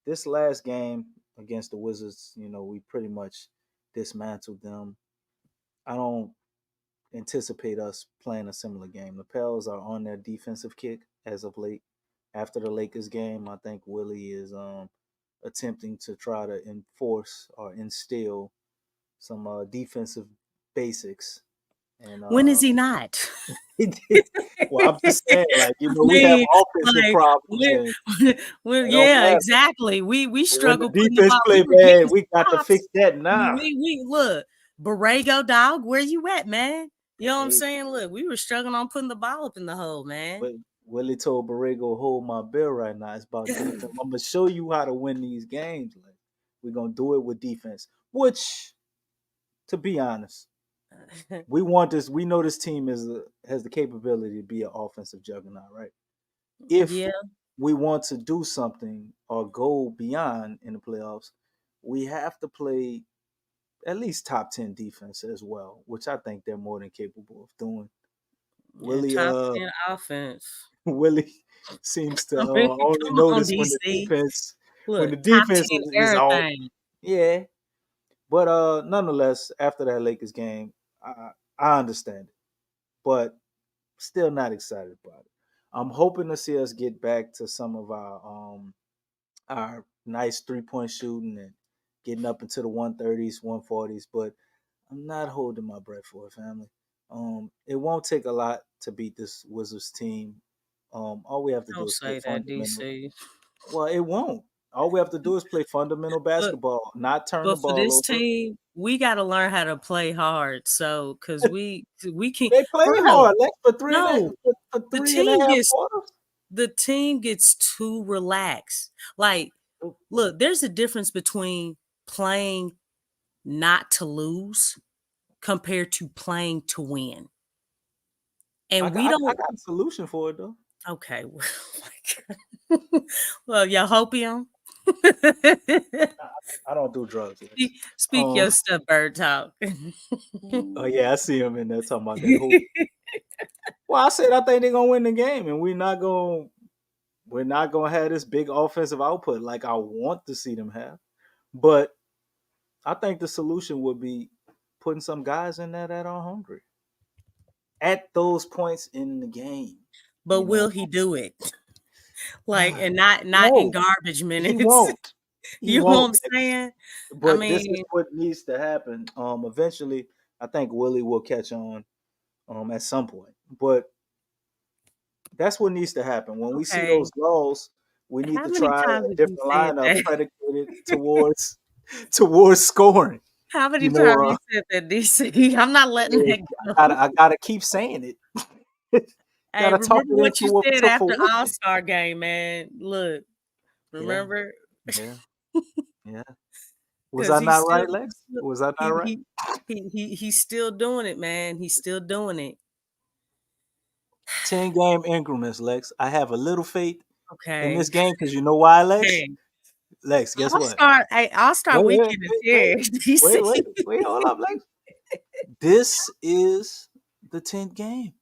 this last game against the Wizards, we pretty much dismantled them. I don't anticipate us playing a similar game. The Pels are on their defensive kick as of late. After the Lakers game, I think Willie is attempting to try to enforce or instill some defensive basics. And when is he not? Well, I'm just saying, we have offensive problems. Exactly. We struggle. When the defense play bad, we got to fix that now. We look, Borrego dog, where you at, man? You know what I'm saying? Look, we were struggling on putting the ball up in the hole, man. But Willie told Borrego, hold my bill right now. It's about defense. I'm gonna show you how to win these games. We're gonna do it with defense. Which, to be honest, we want this. We know this team has the capability to be an offensive juggernaut, right? If we want to do something or go beyond in the playoffs, we have to play at least top 10 defense as well, which I think they're more than capable of doing. Willie, top 10 offense. Willie seems to only notice when the defense is on. Yeah. But nonetheless, after that Lakers game, I understand it, but still not excited about it. I'm hoping to see us get back to some of our nice 3-point shooting and getting up into the 130s, 140s, but I'm not holding my breath for it, family. It won't take a lot to beat this Wizards team. All we have to do is play fundamental. DC. Well, it won't. All we have to do is play fundamental basketball, not turn the ball over. But for this team, we got to learn how to play hard. So, because we can't. They play hard. For three the team gets too relaxed. Like, look, there's a difference between playing not to lose compared to playing to win. And I got a solution for it, though. Okay. Well, y'all hopium. I don't do drugs. Speak your stuff, bird talk. Oh yeah, I see him in there talking about that hoop. Well, I said I think they're gonna win the game, and we're not gonna have this big offensive output like I want to see them have. But I think the solution would be putting some guys in there that are hungry at those points in the game. But will he do it? And not in garbage minutes. He won't. He You know what won't. I'm saying? But this is mean, what needs to happen. Eventually, I think Willie will catch on at some point. But that's what needs to happen. When we see okay. those laws, we need How to many try times a have you different said lineup that? predicated towards scoring. How many You times know, you said that, DC? I'm not letting that go. I gotta keep saying it. Hey, Gotta talk remember it what you into said a after fruition. All-Star game, man. Look, Yeah, remember? yeah, yeah. Was Because I not right, Lex? Was I not right? he's still doing it, man. He's still doing it. 10-game increments, Lex. I have a little faith in Okay. this game because you know why, Lex? Hey, Lex, guess what? All-Star Wait, weekend is here. hold up, Lex. This is the 10th game.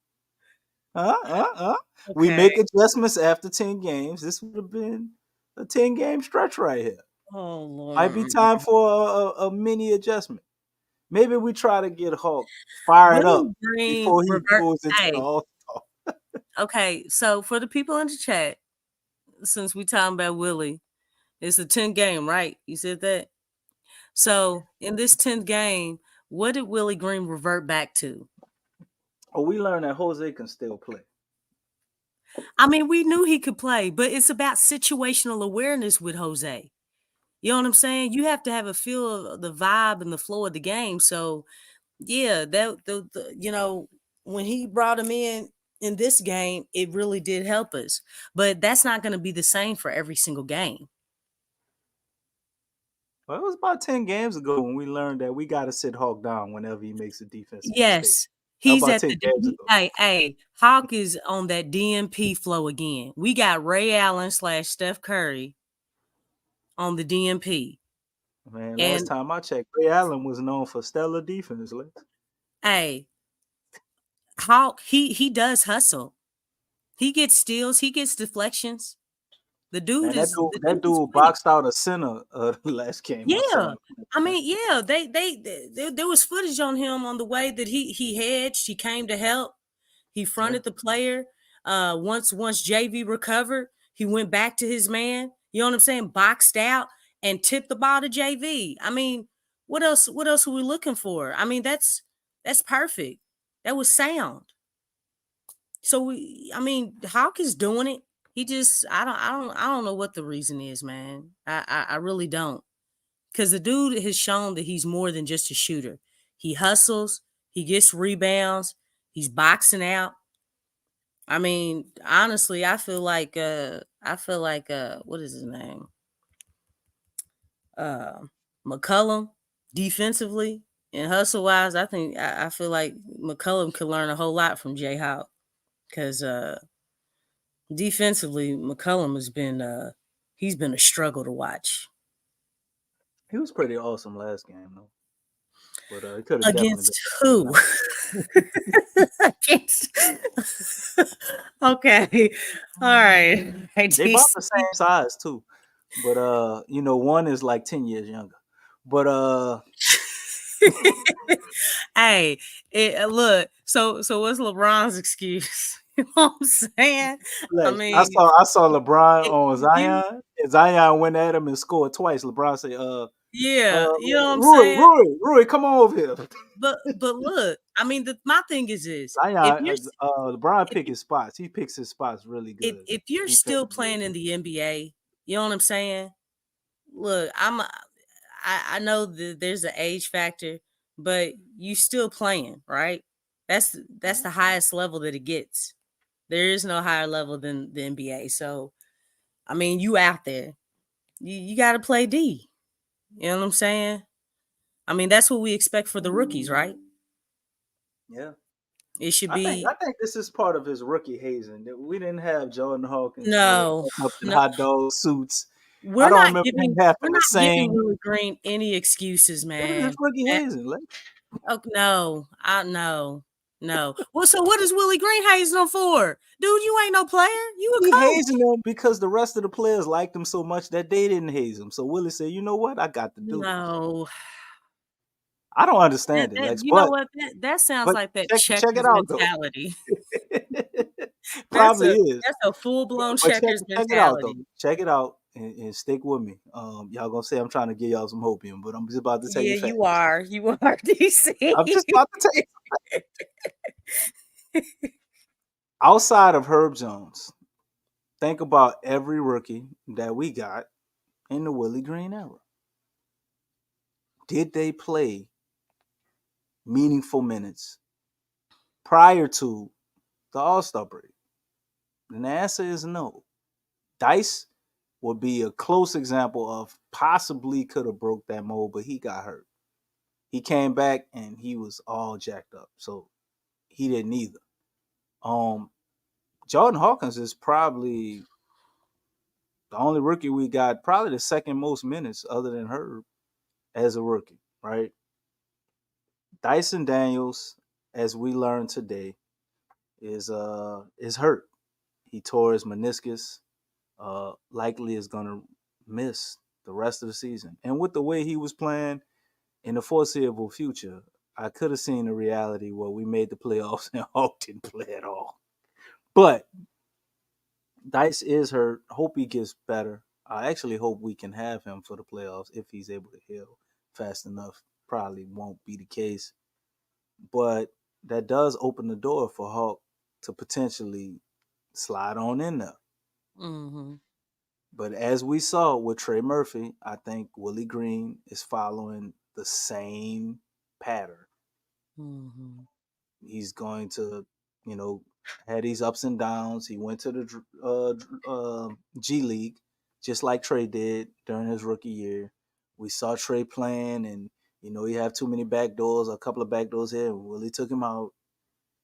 We Okay. make adjustments after 10 games. This would have been a 10-game stretch right here. Oh Lord. Might be time for a mini adjustment. Maybe we try to get Hulk fired up Willie Green before he revert. goes into Hey, the All. okay. So for the people in the chat, since we talking about Willie, it's a 10th game, right? You said that. So in this 10th game, what did Willie Green revert back to? Oh, we learned that Jose can still play. I mean, we knew he could play, but it's about situational awareness with Jose. You know what I'm saying? You have to have a feel of the vibe and the flow of the game. So, yeah, when he brought him in this game, it really did help us. But that's not going to be the same for every single game. Well, it was about 10 games ago when we learned that we got to sit Hulk down whenever he makes a defensive mistake. Yes. How He's about at 10 the games ago? hey, Hawk is on that DMP flow again. We got Ray Allen / Steph Curry on the DMP. Man, last time I checked, Ray Allen was known for stellar defense. Hey, Hawk, he does hustle. He gets steals, he gets deflections. The dude Man, is that dude boxed out a center last game. Yeah, I mean, yeah, there was footage on him on the way that he hedged. He came to help. He fronted the player. Once JV recovered, he went back to his man. You know what I'm saying? Boxed out and tipped the ball to JV. I mean, what else are we looking for? I mean, that's perfect. That was sound. So Hawk is doing it. He just I don't know what the reason is, man. I really don't. Because the dude has shown that he's more than just a shooter. He hustles, he gets rebounds, he's boxing out. I mean, honestly, I feel like what is his name? McCollum, defensively and hustle wise, I feel like McCollum could learn a whole lot from Jay Hawk. Because defensively, McCollum has been he's been a struggle to watch. He was pretty awesome last game, though. But it could have against who? Okay, all right. They about the same size too, but one is like 10 years younger. But hey, look. So what's LeBron's excuse? You know what I'm saying? Like, I mean, I saw LeBron on Zion. And Zion went at him and scored twice. LeBron said, yeah, you know what I'm saying? Rui, come on over here. But look, I mean, my thing is this: Zion, LeBron pick his spots. He picks his spots really good. If you're still playing in the NBA, you know what I'm saying? Look, I know that there's an age factor, but you still playing, right? That's the highest level that it gets. There is no higher level than the NBA. So, I mean, you out there, you got to play D. You know what I'm saying? I mean, that's what we expect for the rookies, right? Yeah. It should be. I think this is part of his rookie hazing. We didn't have Jordan Hawkins up in hot dog suits. We're not giving Willie Green any excuses, man. It's rookie hazing. Oh no. Well, so what is Willie Green hazing him for? Dude, you ain't no player. You a coach. Hazing him because the rest of the players liked him so much that they didn't haze him. So Willie said, you know what? I got to do it. I don't understand it, Lex. You know what? That sounds like that checkers mentality. Probably is. That's a full-blown checkers mentality. Check it out. and stick with me. Y'all gonna say I'm trying to give y'all some hopium, but I'm just about to tell Yeah, you facts. you are. You are, DC. I'm just about to tell you. Outside of Herb Jones, think about every rookie that we got in the Willie Green era. Did they play meaningful minutes prior to the All-Star break? And the answer is no. Dice would be a close example of possibly could have broke that mold, but he got hurt. He came back and he was all jacked up, so he didn't either. Jordan Hawkins is probably the only rookie we got, probably the second most minutes other than Herb as a rookie, right? Dyson Daniels, as we learned today, is hurt. He tore his meniscus. Likely is gonna miss the rest of the season. And with the way he was playing in the foreseeable future, I could have seen a reality where we made the playoffs and Hawk didn't play at all. But Dice is hurt. Hope he gets better. I actually hope we can have him for the playoffs if he's able to heal fast enough. Probably won't be the case. But that does open the door for Hawk to potentially slide on in there. Mm-hmm. But as we saw with Trey Murphy, I think Willie Green is following the same pattern. Mm-hmm. He's going to, had these ups and downs. He went to the G League, just like Trey did during his rookie year. We saw Trey playing, and he had too many backdoors, a couple of backdoors here, and Willie took him out.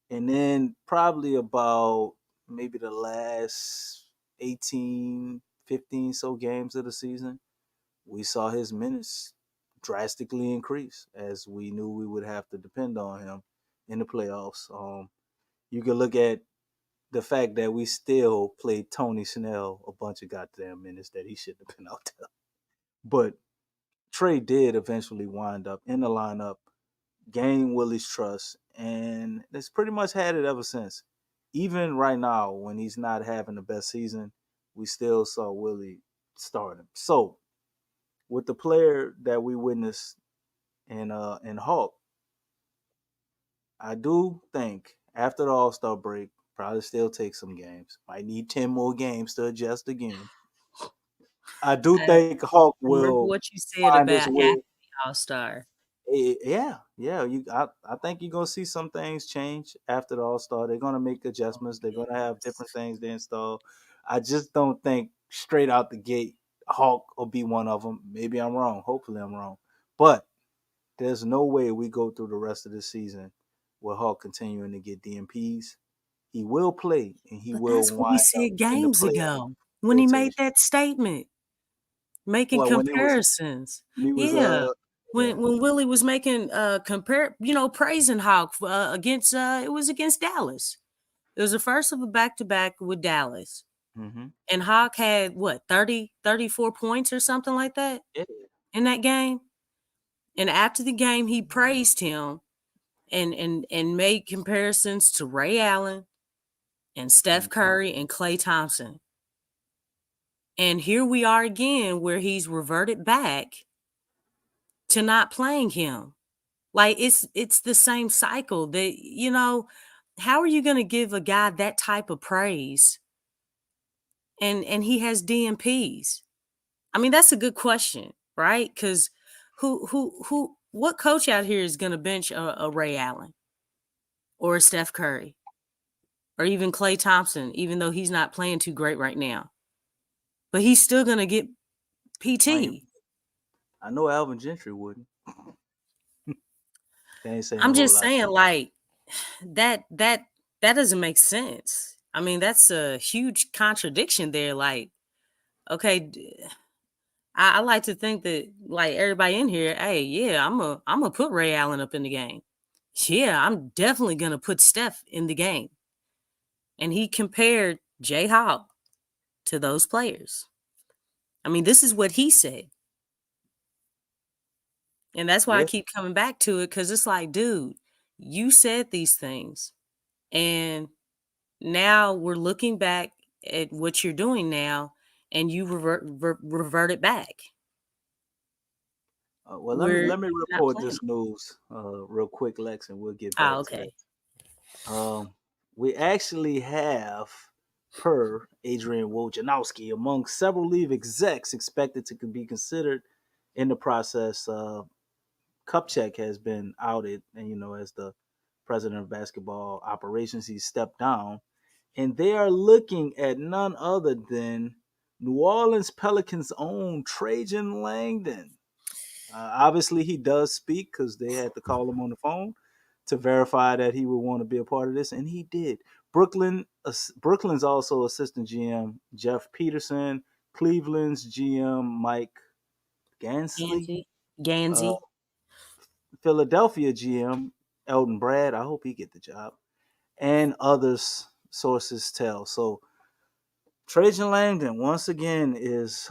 And then probably about maybe the last 18, 15 so games of the season, we saw his minutes drastically increase as we knew we would have to depend on him in the playoffs. You can look at the fact that we still played Tony Snell a bunch of goddamn minutes that he shouldn't have been out there. But Trey did eventually wind up in the lineup, gain Willie's trust, and it's pretty much had it ever since. Even right now, when he's not having the best season, we still saw Willie start him. So, with the player that we witnessed in Hawk, I do think after the All-Star break, probably still take some games. Might need 10 more games to adjust again. I do think Hawk Remember will what you said find his about way. after the All-Star. Yeah. I think you're gonna see some things change after the All-Star. They're gonna make adjustments. They're gonna have different things they install. I just don't think straight out the gate Hawk will be one of them. Maybe I'm wrong. Hopefully I'm wrong. But there's no way we go through the rest of the season with Hawk continuing to get DMPs. He will play, and he But will that's what we wind up said in the games playoff ago when he made rotation. that statement, making Well, comparisons. when he was Yeah. yeah. When Willie was making praising Hawk against it was against Dallas. It was the first of a back-to-back with Dallas. Mm-hmm. And Hawk had 34 points or something like that Yeah. in that game. And after the game, he praised him and made comparisons to Ray Allen and Steph Curry and Klay Thompson. And here we are again where he's reverted back to not playing him. Like it's the same cycle that, how are you going to give a guy that type of praise and he has DMPs? I mean, that's a good question, right? Because what coach out here is going to bench a Ray Allen or a Steph Curry or even Klay Thompson, even though he's not playing too great right now? But he's still going to get PT. I know Alvin Gentry wouldn't. They ain't saying I'm a whole just lot. saying, like, that doesn't make sense. I mean, that's a huge contradiction there. Like, okay, I like to think that, like, everybody in here, hey, yeah, I'm gonna put Ray Allen up in the game. Yeah, I'm definitely gonna put Steph in the game. And he compared Jay Hawk to those players. I mean, this is what he said. And that's why I keep coming back to it, because it's like, dude, you said these things. And now we're looking back at what you're doing now, and you revert it back. Well, We're let me not report playing. this news real quick, Lex, and we'll get back to Okay. that. We actually have, per Adrian Wojnarowski, among several league execs expected to be considered in the process. Kupchak has been outed, and as the president of basketball operations, he stepped down, and they are looking at none other than New Orleans Pelicans' own Trajan Langdon. Obviously, he does speak because they had to call him on the phone to verify that he would want to be a part of this, and he did. Brooklyn's also assistant GM Jeff Peterson, Cleveland's GM Mike Gansley, uh, Gansey. Philadelphia GM Elton Brad. I hope he get the job, and others sources tell. So Trajan Langdon once again is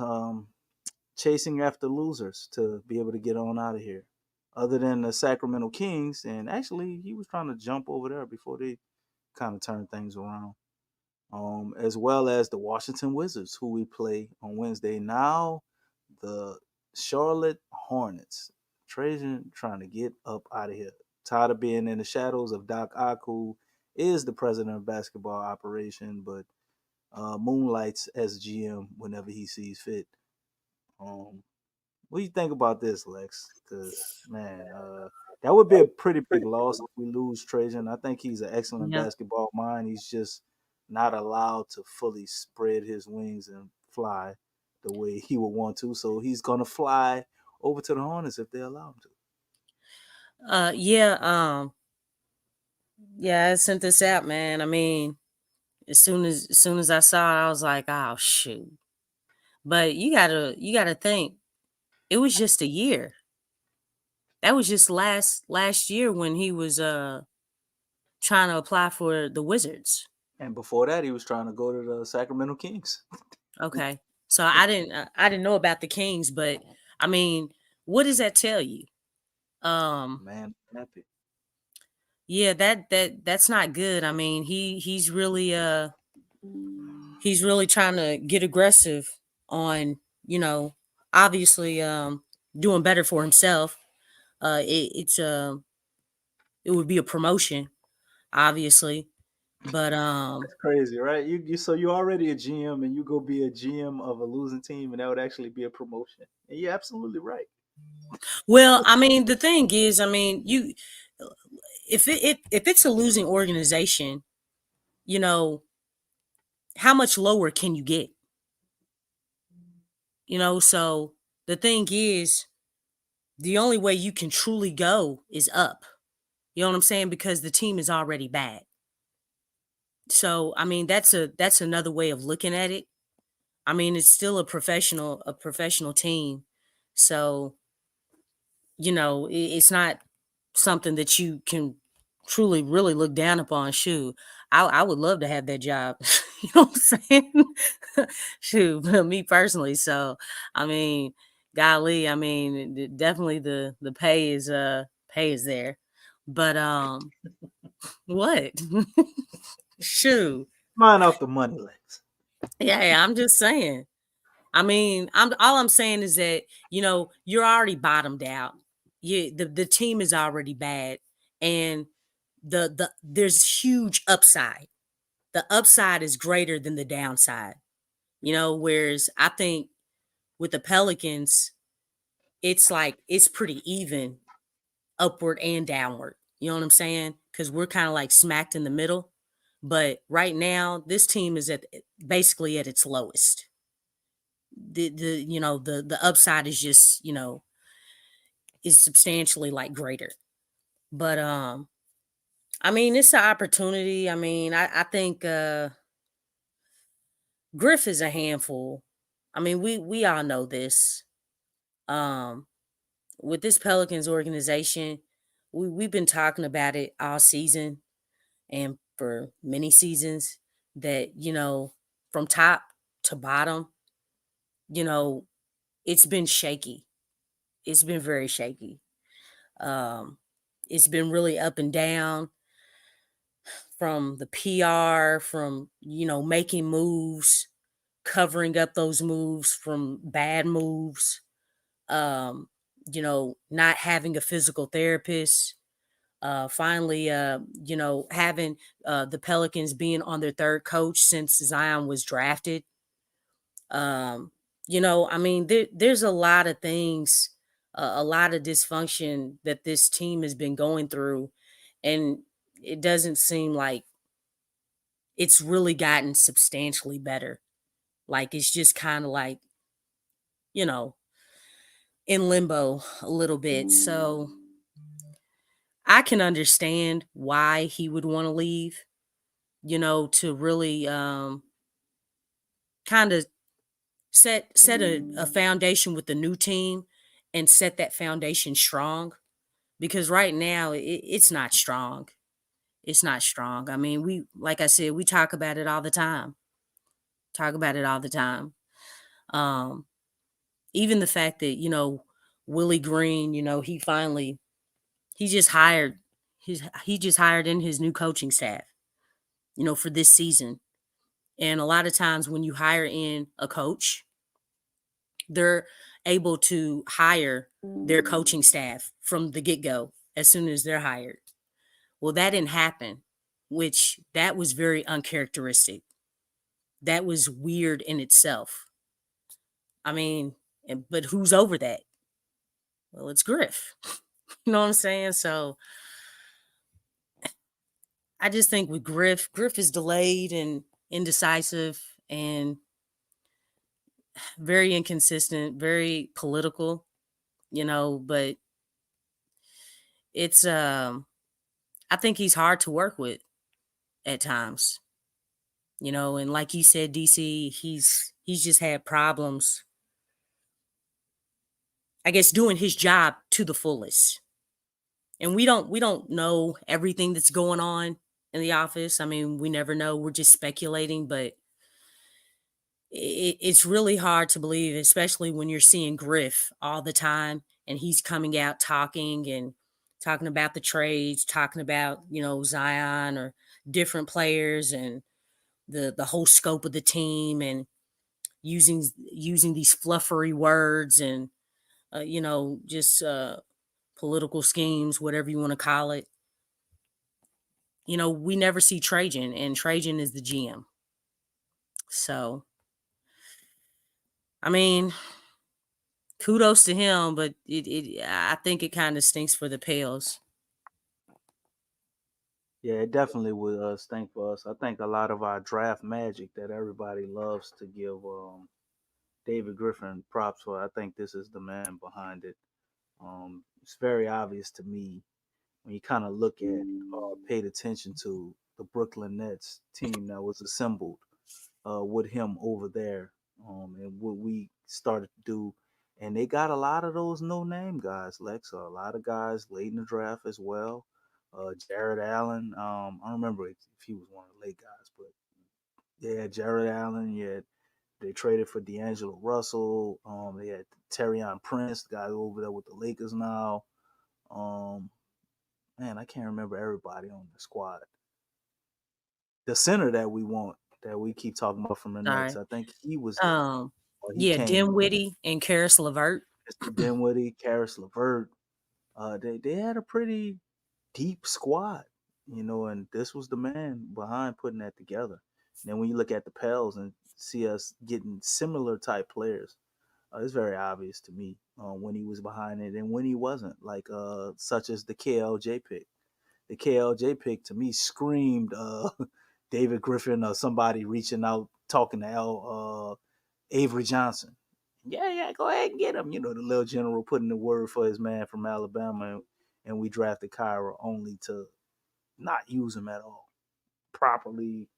chasing after losers to be able to get on out of here. Other than the Sacramento Kings, and actually he was trying to jump over there before they kind of turned things around. As well as the Washington Wizards, who we play on Wednesday. Now the Charlotte Hornets. Trajan trying to get up out of here. Tired of being in the shadows of Doc Ock, who is the president of basketball operation, but moonlights as GM whenever he sees fit. What do you think about this, Lex? Because man, that would be a pretty big loss if we lose Trajan. I think he's an excellent Yeah. basketball mind. He's just not allowed to fully spread his wings and fly the way he would want to. So he's gonna fly over to the Hornets if they allow him to. Yeah, I sent this out, man. I mean, as soon as I saw it, I was like, oh shoot. But you gotta think, it was just a year. That was just last year when he was trying to apply for the Wizards. And before that, he was trying to go to the Sacramento Kings. Okay. So I didn't know about the Kings, but I mean, what does that tell you? Man, happy. Yeah, that's not good. I mean, he's really trying to get aggressive on, obviously doing better for himself. It would be a promotion, obviously. But That's crazy, right? So you're already a GM and you go be a GM of a losing team, and that would actually be a promotion. And you're absolutely right. well, I mean, the thing is, I mean, if it's a losing organization, how much lower can you get? So the thing is, the only way you can truly go is up. You know what I'm saying? Because the team is already bad. So, I mean, that's another way of looking at it. I mean, it's still a professional team. So, it's not something that you can truly really look down upon. Shoot, I would love to have that job. You know what I'm saying? Shoot, me personally. So, I mean, golly, I mean, definitely the pay is there. But what? Shoot. Mind off the money, Lex. Yeah, I'm just saying. I mean, all I'm saying is that, you're already bottomed out. The team is already bad, and there's huge upside. The upside is greater than the downside. Whereas I think with the Pelicans, it's like it's pretty even upward and downward. You know what I'm saying? Because we're kind of like smacked in the middle. But right now, this team is basically at its lowest. The upside is just is substantially like greater. But I mean, it's an opportunity. I mean, I think Griff is a handful. I mean, we all know this. Um, with this Pelicans organization, we've been talking about it all season and for many seasons that, from top to bottom, it's been shaky. It's been very shaky. It's been really up and down from the PR, from, making moves covering up those moves from bad moves, not having a physical therapist, finally, having the Pelicans being on their third coach since Zion was drafted. There's a lot of things, a lot of dysfunction that this team has been going through, and it doesn't seem like it's really gotten substantially better. Like it's just kind of like, in limbo a little bit. So I can understand why he would want to leave, to really kind of set a foundation with the new team and set that foundation strong, because right now it's not strong. It's not strong. I mean, like I said, we talk about it all the time. Um, Even the fact that, Willie Green, he just hired in his new coaching staff, for this season. And a lot of times when you hire in a coach, they're able to hire their coaching staff from the get-go as soon as they're hired. Well, that didn't happen, which that was very uncharacteristic. That was weird in itself. I mean, but who's over that? Well, it's Griff. You know what I'm saying? So I just think with Griff is delayed and indecisive and very inconsistent, very political, but it's I think he's hard to work with at times. And like you said, DC, he's just had problems, I guess, doing his job to the fullest. And we don't know everything that's going on in the office. I mean, we never know. We're just speculating, but it's really hard to believe, especially when you're seeing Griff all the time and he's coming out talking about the trades, talking about, Zion or different players and the whole scope of the team, and using these fluffery words and just political schemes, whatever you want to call it. We never see Trajan, and Trajan is the GM. So, I mean, kudos to him, but I think it kind of stinks for the Pels. Yeah, it definitely would stink for us. I think a lot of our draft magic that everybody loves to give David Griffin props for. I think this is the man behind it. It's very obvious to me when you kind of look at paid attention to the Brooklyn Nets team that was assembled with him over there, and what we started to do. And they got a lot of those no-name guys, Lexxah, a lot of guys late in the draft as well. Jared Allen, I don't remember if he was one of the late guys, but yeah, Jared Allen. Yeah, they traded for D'Angelo Russell. They had Terrion Prince, the guy over there with the Lakers now. Um, Man, I can't remember everybody on the squad. The center that we want, that we keep talking about from the Nets, Sorry. I think he was there. He Yeah, came. Dinwiddie and Karis LeVert. Mr. Dinwiddie, Karis LeVert. They had a pretty deep squad, and this was the man behind putting that together. And then when you look at the Pels and see us getting similar type players, it's very obvious to me when he was behind it and when he wasn't. Like such as the KLJ pick. The KLJ pick to me screamed David Griffin or somebody reaching out talking to Avery Johnson. Yeah, go ahead and get him. The little general putting the word for his man from Alabama, and we drafted Kyra only to not use him at all properly.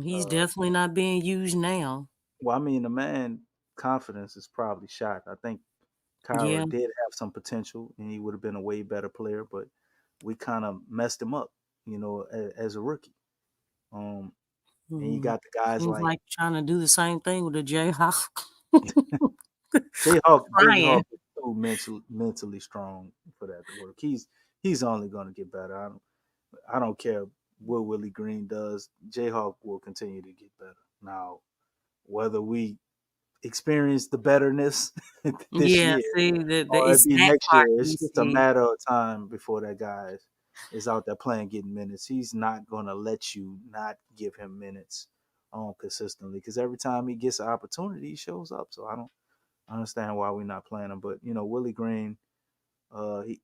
He's definitely not being used now. Well, I mean, the man confidence is probably shot. I think Kyra Yeah. did have some potential, and he would have been a way better player, but we kind of messed him up, as a rookie. And you got the guys Seems like like trying to do the same thing with the Jayhawk. Jayhawk is too mentally strong for that to work. He's only going to get better. I don't care what Willie Green does. Jayhawk will continue to get better. Now, whether we experience the betterness this Yeah, year see, or it it's be that next part year. you It's just a see. matter of time before that guy is out there playing, getting minutes. He's not gonna let you not give him minutes consistently because every time he gets an opportunity, he shows up. So I don't understand why we're not playing him. But Willie Green,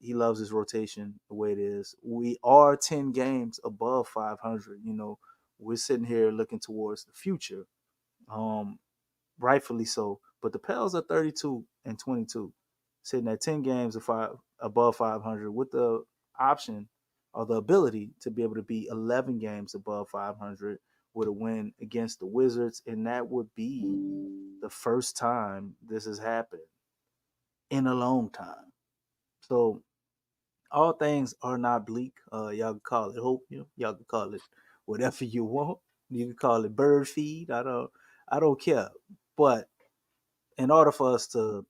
he loves his rotation the way it is. We are 10 games above 500. We're sitting here looking towards the future. Um, Rightfully so. But the Pels are 32-22, sitting at 10 games above 500 with the option or the ability to be able to be 11 games above 500 with a win against the Wizards. And that would be the first time this has happened in a long time. So all things are not bleak. Y'all can call it hope. Y'all can call it whatever you want. You can call it bird feed. I don't care. But in order for us to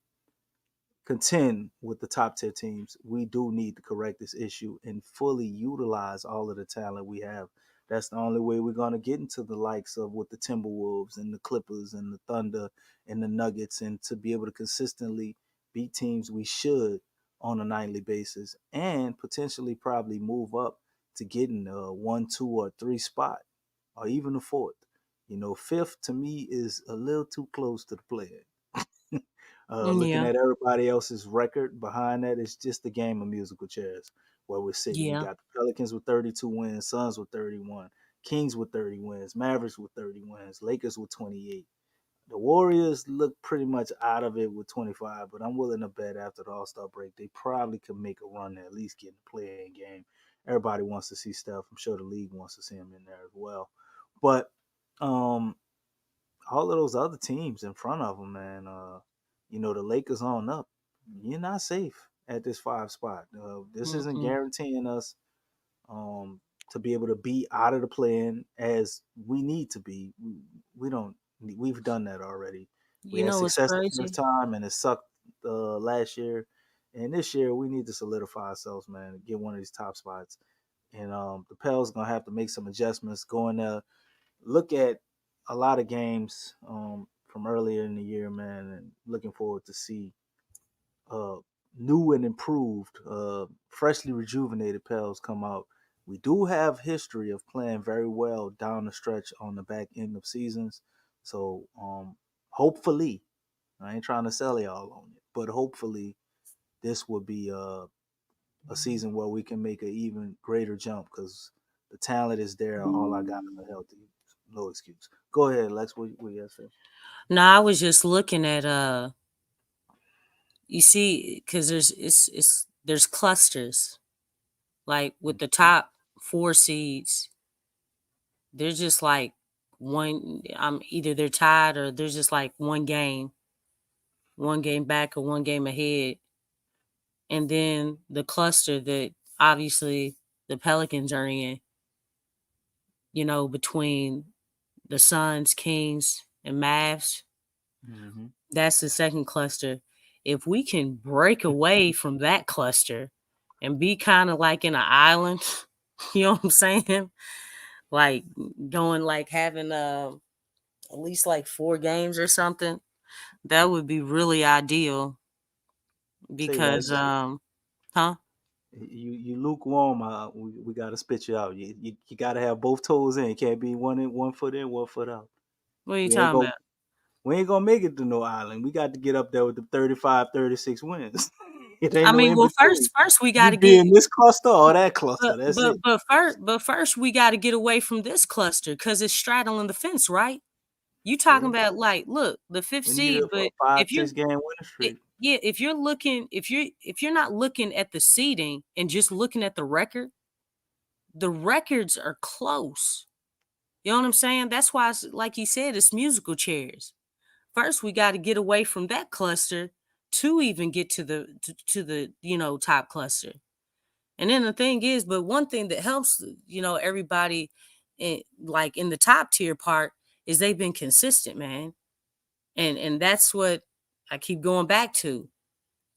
contend with the top tier teams, we do need to correct this issue and fully utilize all of the talent we have. That's the only way we're going to get into the likes of with the Timberwolves and the Clippers and the Thunder and the Nuggets, and to be able to consistently beat teams we should on a nightly basis and potentially probably move up to getting a 1, 2, or 3 spot or even a fourth. Fifth to me is a little too close to the play. Looking Yeah, at everybody else's record behind that, it's just a game of musical chairs where we're sitting. We yeah. got the Pelicans with 32 wins, Suns with 31, Kings with 30 wins, Mavericks with 30 wins, Lakers with 28. The Warriors look pretty much out of it with 25, but I'm willing to bet after the All-Star break, they probably could make a run to at least get in the play-in game. Everybody wants to see Steph. I'm sure the league wants to see him in there as well. But um, all of those other teams in front of them, man. The Lakers on up. You're not safe at this 5 spot. This isn't Mm-mm. guaranteeing us um, to be able to be out of the play-in as we need to be. We don't. We've done that already. We You had know what's success the first crazy? time, and it sucked last year. And this year, we need to solidify ourselves, man, and get one of these top spots. And the Pels gonna have to make some adjustments. Going to look at a lot of games from earlier in the year, man, and looking forward to see uh, new and improved, freshly rejuvenated Pels come out. We do have history of playing very well down the stretch on the back end of seasons. So hopefully, I ain't trying to sell y'all on it, but hopefully this will be a season where we can make an even greater jump because the talent is there. All I got is a healthy, no excuse. Go ahead, Lex. What you got to say? No, I was just looking at you see, because there's clusters. Like with the top 4 seeds, they're just like either they're tied or there's just like one game back or one game ahead. And then the cluster that obviously the Pelicans are in, between the Suns, Kings, and Mavs, Mm-hmm. that's the second cluster. If we can break away from that cluster and be kind of like in an island, you know what I'm saying? Like going like having at least like 4 games or something, that would be really ideal Say, because Lex, huh? you lukewarm. We got to spit you out. You got to have both toes in. It can't be one foot in, 1 foot out. What are you We ain't talking go. about? We ain't gonna make it to no island. We got to get up there with the 35, 36 wins. It ain't I no mean, in well, between. first we got You to be get in this cluster or that cluster. That's it. but first we got to get away from this cluster because it's straddling the fence, right? You talking True. about like, look, the 5th We need seed, a but five, if you're 6 game winning streak. yeah, if you're not looking at the seeding and just looking at the records are close. You know what I'm saying? That's why, like you said, it's musical chairs. First, we got to get away from that cluster to even get to the top cluster. And then the thing is, but one thing that helps everybody like in the top tier part is they've been consistent, man. And that's what I keep going back to.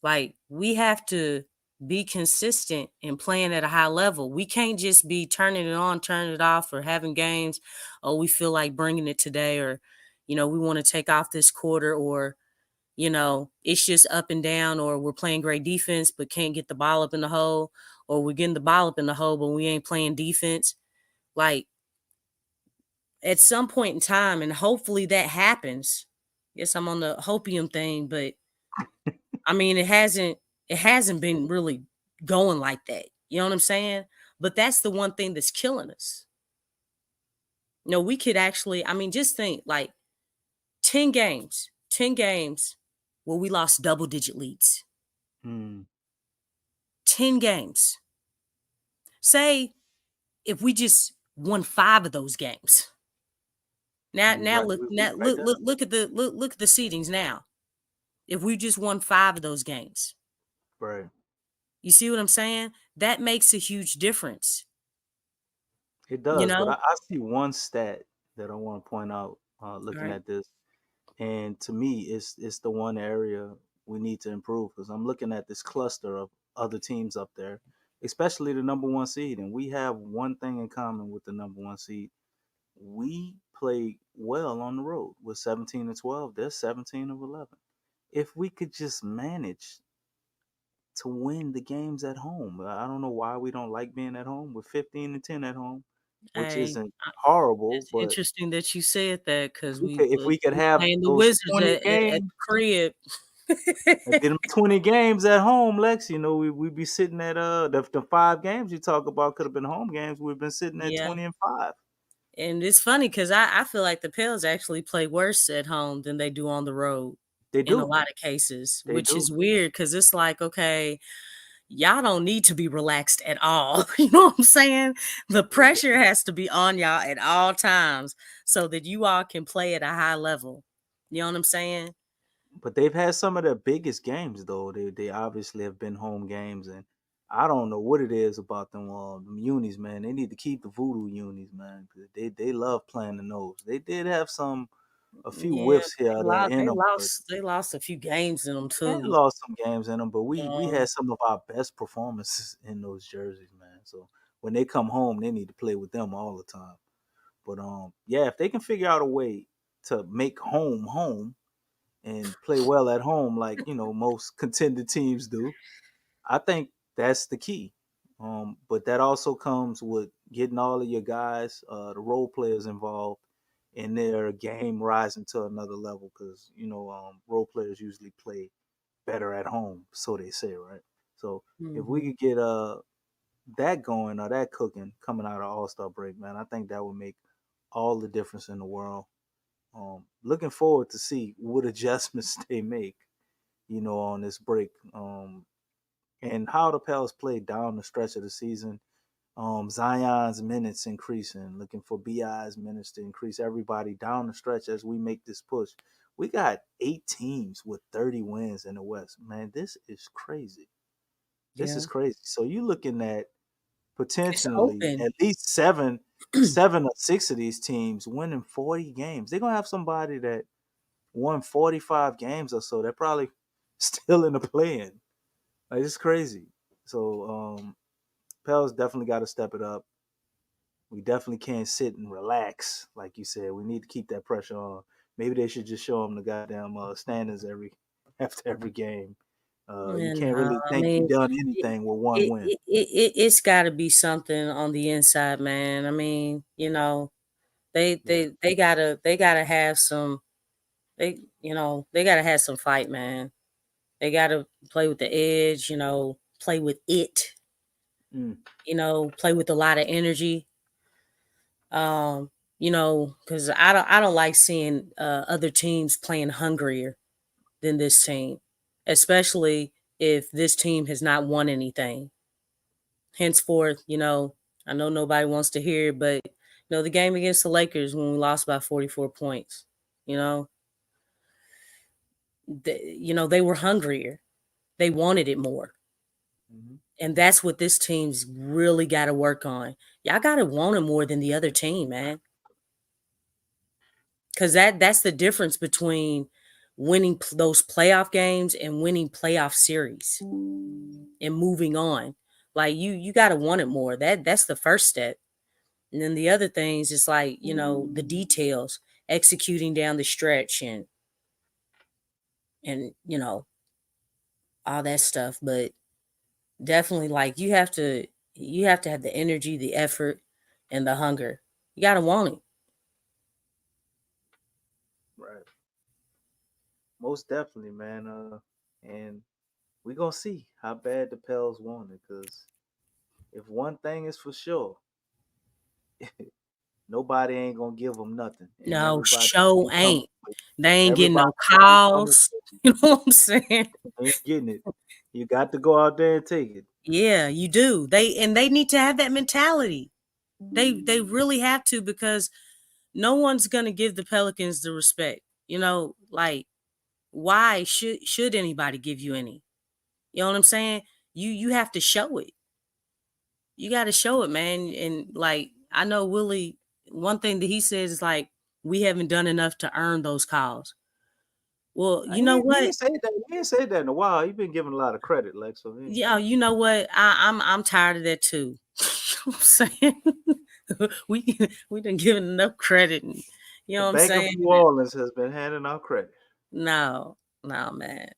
Like we have to be consistent in playing at a high level. We can't just be turning it on, turning it off, or having games. Oh, we feel like bringing it today, or we want to take off this quarter, or, it's just up and down, or we're playing great defense but can't get the ball up in the hole, or we're getting the ball up in the hole but we ain't playing defense. Like, at some point in time, and hopefully that happens. Yes, I'm on the hopium thing, but I mean, it hasn't been really going like that. You know what I'm saying? But that's the one thing that's killing us. We could actually, just think, like, 10 games where we lost double-digit leads. 10 games. Say if we just won 5 of those games. Now look at the seedings now. If we just won 5 of those games. Right. You see what I'm saying? That makes a huge difference. It does, but I see one stat that I want to point out looking at this. And to me, it's the one area we need to improve, because I'm looking at this cluster of other teams up there, especially the number 1 seed. And we have one thing in common with the number 1 seed. We play well on the road. We're 17-12. They're 17-11. If we could just manage to win the games at home. I don't know why we don't like being at home. We're 15-10 at home, which isn't horrible. It's but interesting that you said that, because if we could have playing the those Wizards 20 at the games, crib. and get them 20 games at home, Lex, we'd be sitting at the 5 games you talk about could have been home games. We've been sitting at 20-5. And it's funny because I feel like the Pels actually play worse at home than they do on the road. They do. In a lot of cases, which do. is weird, because it's like, okay, y'all don't need to be relaxed at all. You know what I'm saying? The pressure has to be on y'all at all times so that you all can play at a high level. You know what I'm saying? But they've had some of their biggest games, though. They obviously have been home games, and I don't know what it is about them unis, man. They need to keep the voodoo unis, man. They love playing the nose. They did have a few whiffs here in them. They lost a few games in them too. They lost some games in them, but we had some of our best performances in those jerseys, man. So when they come home, they need to play with them all the time. But if they can figure out a way to make home and play well at home, like most contended teams do, I think that's the key. But that also comes with getting all of your guys, the role players involved in their game rising to another level, because role players usually play better at home, so they say, right? So if we could get that going, or that cooking coming out of All-Star break, man, I think that would make all the difference in the world. Looking forward to see what adjustments they make, on this break, and how the Pels play down the stretch of the season. Zion's minutes increasing, looking for BI's minutes to increase, everybody down the stretch as we make this push. We got 8 teams with 30 wins in the West. Man, this is crazy. This is crazy. So you're looking at potentially at least 7 or 6 of these teams winning 40 games. They're going to have somebody that won 45 games or so. They're probably still in the play-in. Like, it's crazy. So Pels definitely got to step it up. We definitely can't sit and relax, like you said. We need to keep that pressure on. Maybe they should just show them the goddamn standings after every game. You can't really think you've done anything with one win. It's got to be something on the inside, man. I mean, they gotta have some. They gotta have some fight, man. They gotta play with the edge. Play with it. Play with a lot of energy. Because I don't like seeing other teams playing hungrier than this team, especially if this team has not won anything. Henceforth, I know nobody wants to hear it, but the game against the Lakers when we lost by 44 points, they were hungrier. They wanted it more. And that's what this team's really got to work on. Y'all got to want it more than the other team, man. Because that's the difference between winning those playoff games and winning playoff series and moving on. Like, you got to want it more. That's the first step. And then the other things is like, the details. executing down the stretch and all that stuff. But definitely, like, you have to have the energy, the effort, and the hunger. You gotta want it. Right. Most definitely, man. And we gonna see how bad the Pels want it. Because if one thing is for sure, nobody ain't gonna give them nothing, and No, everybody show be coming. ain't. They ain't getting Everybody no gonna be coming. calls. You know what I'm saying? Ain't getting it. You got to go out there and take it. Yeah, you do. They need to have that mentality. They really have to, because no one's gonna give the Pelicans the respect. Like, why should anybody give you any? You know what I'm saying? You have to show it. You got to show it, man. And like, I know Willie, one thing that he says is like, we haven't done enough to earn those calls. Well, you know He what? ain't said that. He ain't said that in a while. He's been giving a lot of credit, Lexxah. Yeah, you know what? I'm tired of that too. You know what I'm saying? we done given enough credit. And, you know The what I'm Bank of saying? New Orleans has been handing out credit. No, man.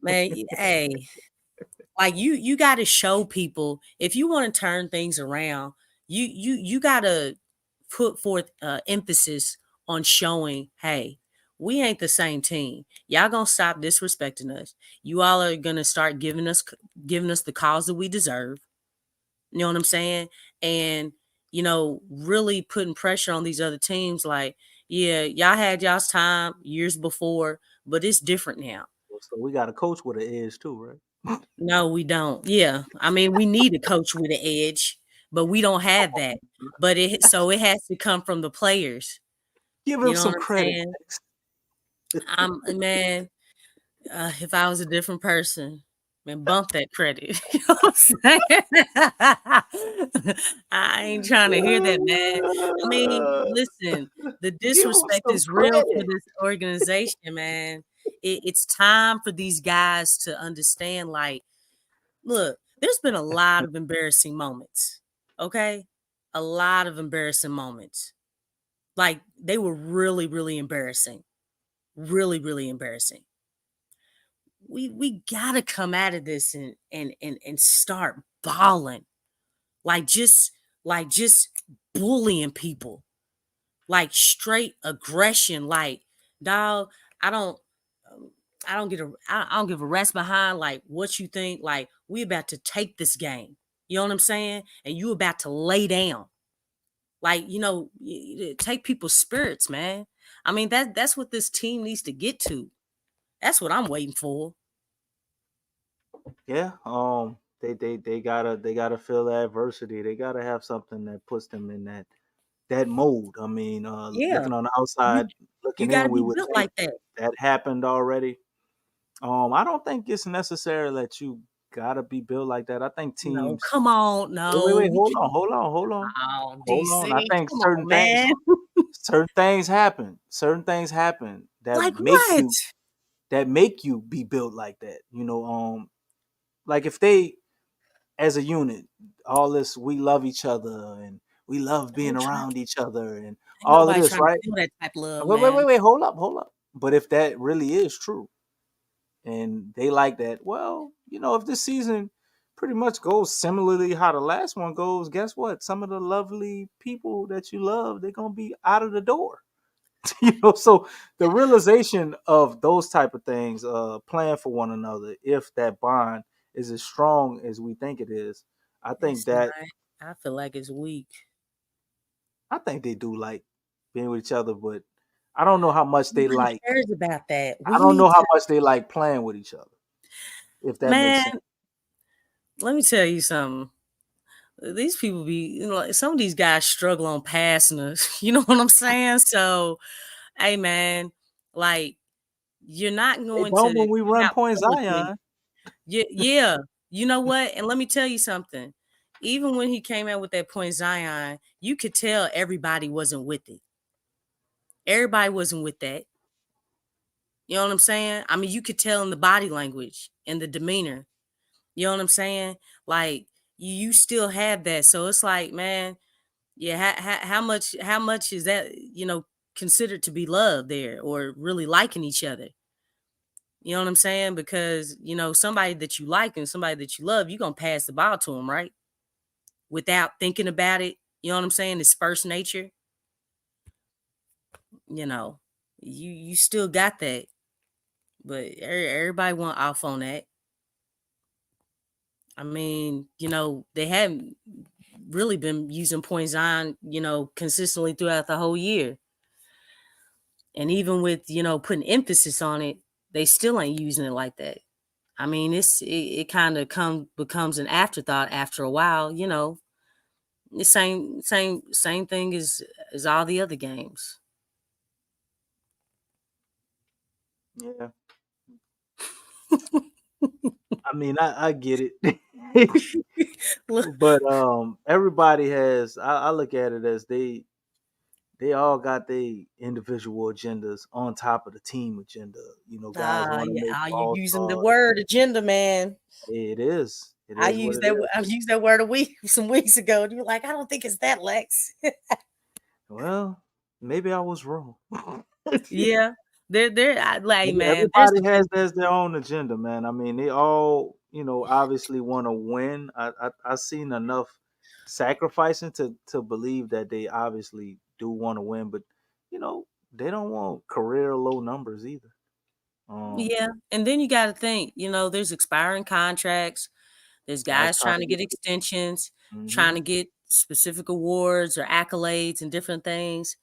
Hey, like, you got to show people, if you want to turn things around, you got to put forth emphasis on showing, hey, we ain't the same team. Y'all gonna stop disrespecting us. You all are gonna start giving us the calls that we deserve. You know what I'm saying? And really putting pressure on these other teams. Like, yeah, y'all had y'all's time years before, but it's different now. So we got a coach with an edge too, right? No, we don't. Yeah. I mean, we need a coach with an edge, but we don't have that. But it has to come from the players. Give You him know some what I'm credit. saying? Man, if I was a different person, man, bump that credit. You know what I'm saying? I ain't trying to hear that, man. I mean, listen, the Give him disrespect some is real for credit. this organization, man. It's time for these guys to understand, like, look, there's been a lot of embarrassing moments, okay? A lot of embarrassing moments. Like, they were really, really embarrassing. Really, really embarrassing. We gotta come out of this and start balling. Like, just bullying people. Like, straight aggression. Like, dog, I don't I don't give a rest behind like what you think. Like, we about to take this game. You know what I'm saying? And you about to lay down. Like, take people's spirits, man. I mean, that's what this team needs to get to. That's what I'm waiting for. Yeah. They gotta feel the adversity. They gotta have something that puts them in that mode. I mean, Yeah. looking on the You outside, you looking gotta in, we be would built think like that. that happened already. I don't think it's necessary that you gotta be built like that. I think No, teams. come on. Wait, No, hold on, hold on, hold on, oh, hold on. I DC. think Come on, man. certain things happen. Certain things happen Like what? that make you be built like that. Like if they, as a unit, all this, we love each other and we love being Ain't around each other and all of nobody this, trying to right? feel that type of love, Wait, wait, man. wait, wait, hold up. But if that really is true and they like that, well, if this season pretty much goes similarly how the last one goes, guess what? Some of the lovely people that you love, they're gonna be out of the door. So the realization of those type of things, playing for one another, if that bond is as strong as we think it is, I think It's not. that I feel like it's weak. I think they do like being with each other, but I don't know how much they Nobody like. cares about that. I We don't need know how to, much they like playing with each other. If that makes man. sense. Let me tell you something. These people be, like, some of these guys struggle on passing us. You know what I'm saying? So, hey, man, like, you're not They going don't to when we come run out point publicly. Zion. Yeah. You know what? And let me tell you something. Even when he came out with that point Zion, you could tell everybody wasn't with it. Everybody wasn't with that. You know what I'm saying? I mean, you could tell in the body language and the demeanor. You know what I'm saying? Like, you still have that. So it's like, man, yeah, how much is that, considered to be love there or really liking each other. You know what I'm saying? Because, you know, somebody that you like and somebody that you love, you're going to pass the ball to them, right? Without thinking about it. You know what I'm saying? It's first nature. You know, you still got that. But everybody want off on that. I mean, you know, they haven't really been using point Zion, you know, consistently throughout the whole year. And even with, you know, putting emphasis on it, they still ain't using it like that. I mean, it kind of becomes an afterthought after a while, you know. The same thing as all the other games. Yeah. I mean, I get it. But everybody has I look at it as they all got their individual agendas on top of the team agenda. You know, guys want to make You're all using the stars. word agenda, man. It is. It I is what used it that. is. I used that word some weeks ago, and you were like, "I don't think it's that, Lex." Well, maybe I was wrong. Yeah, they're like, man. Everybody has their own agenda, man. I mean, they all, you know, obviously want to win. I've seen enough sacrificing to believe that they obviously do want to win, but you know, they don't want career low numbers either. Yeah, and then you got to think, you know, there's expiring contracts. There's guys trying to get extensions, trying to get specific awards or accolades and different things.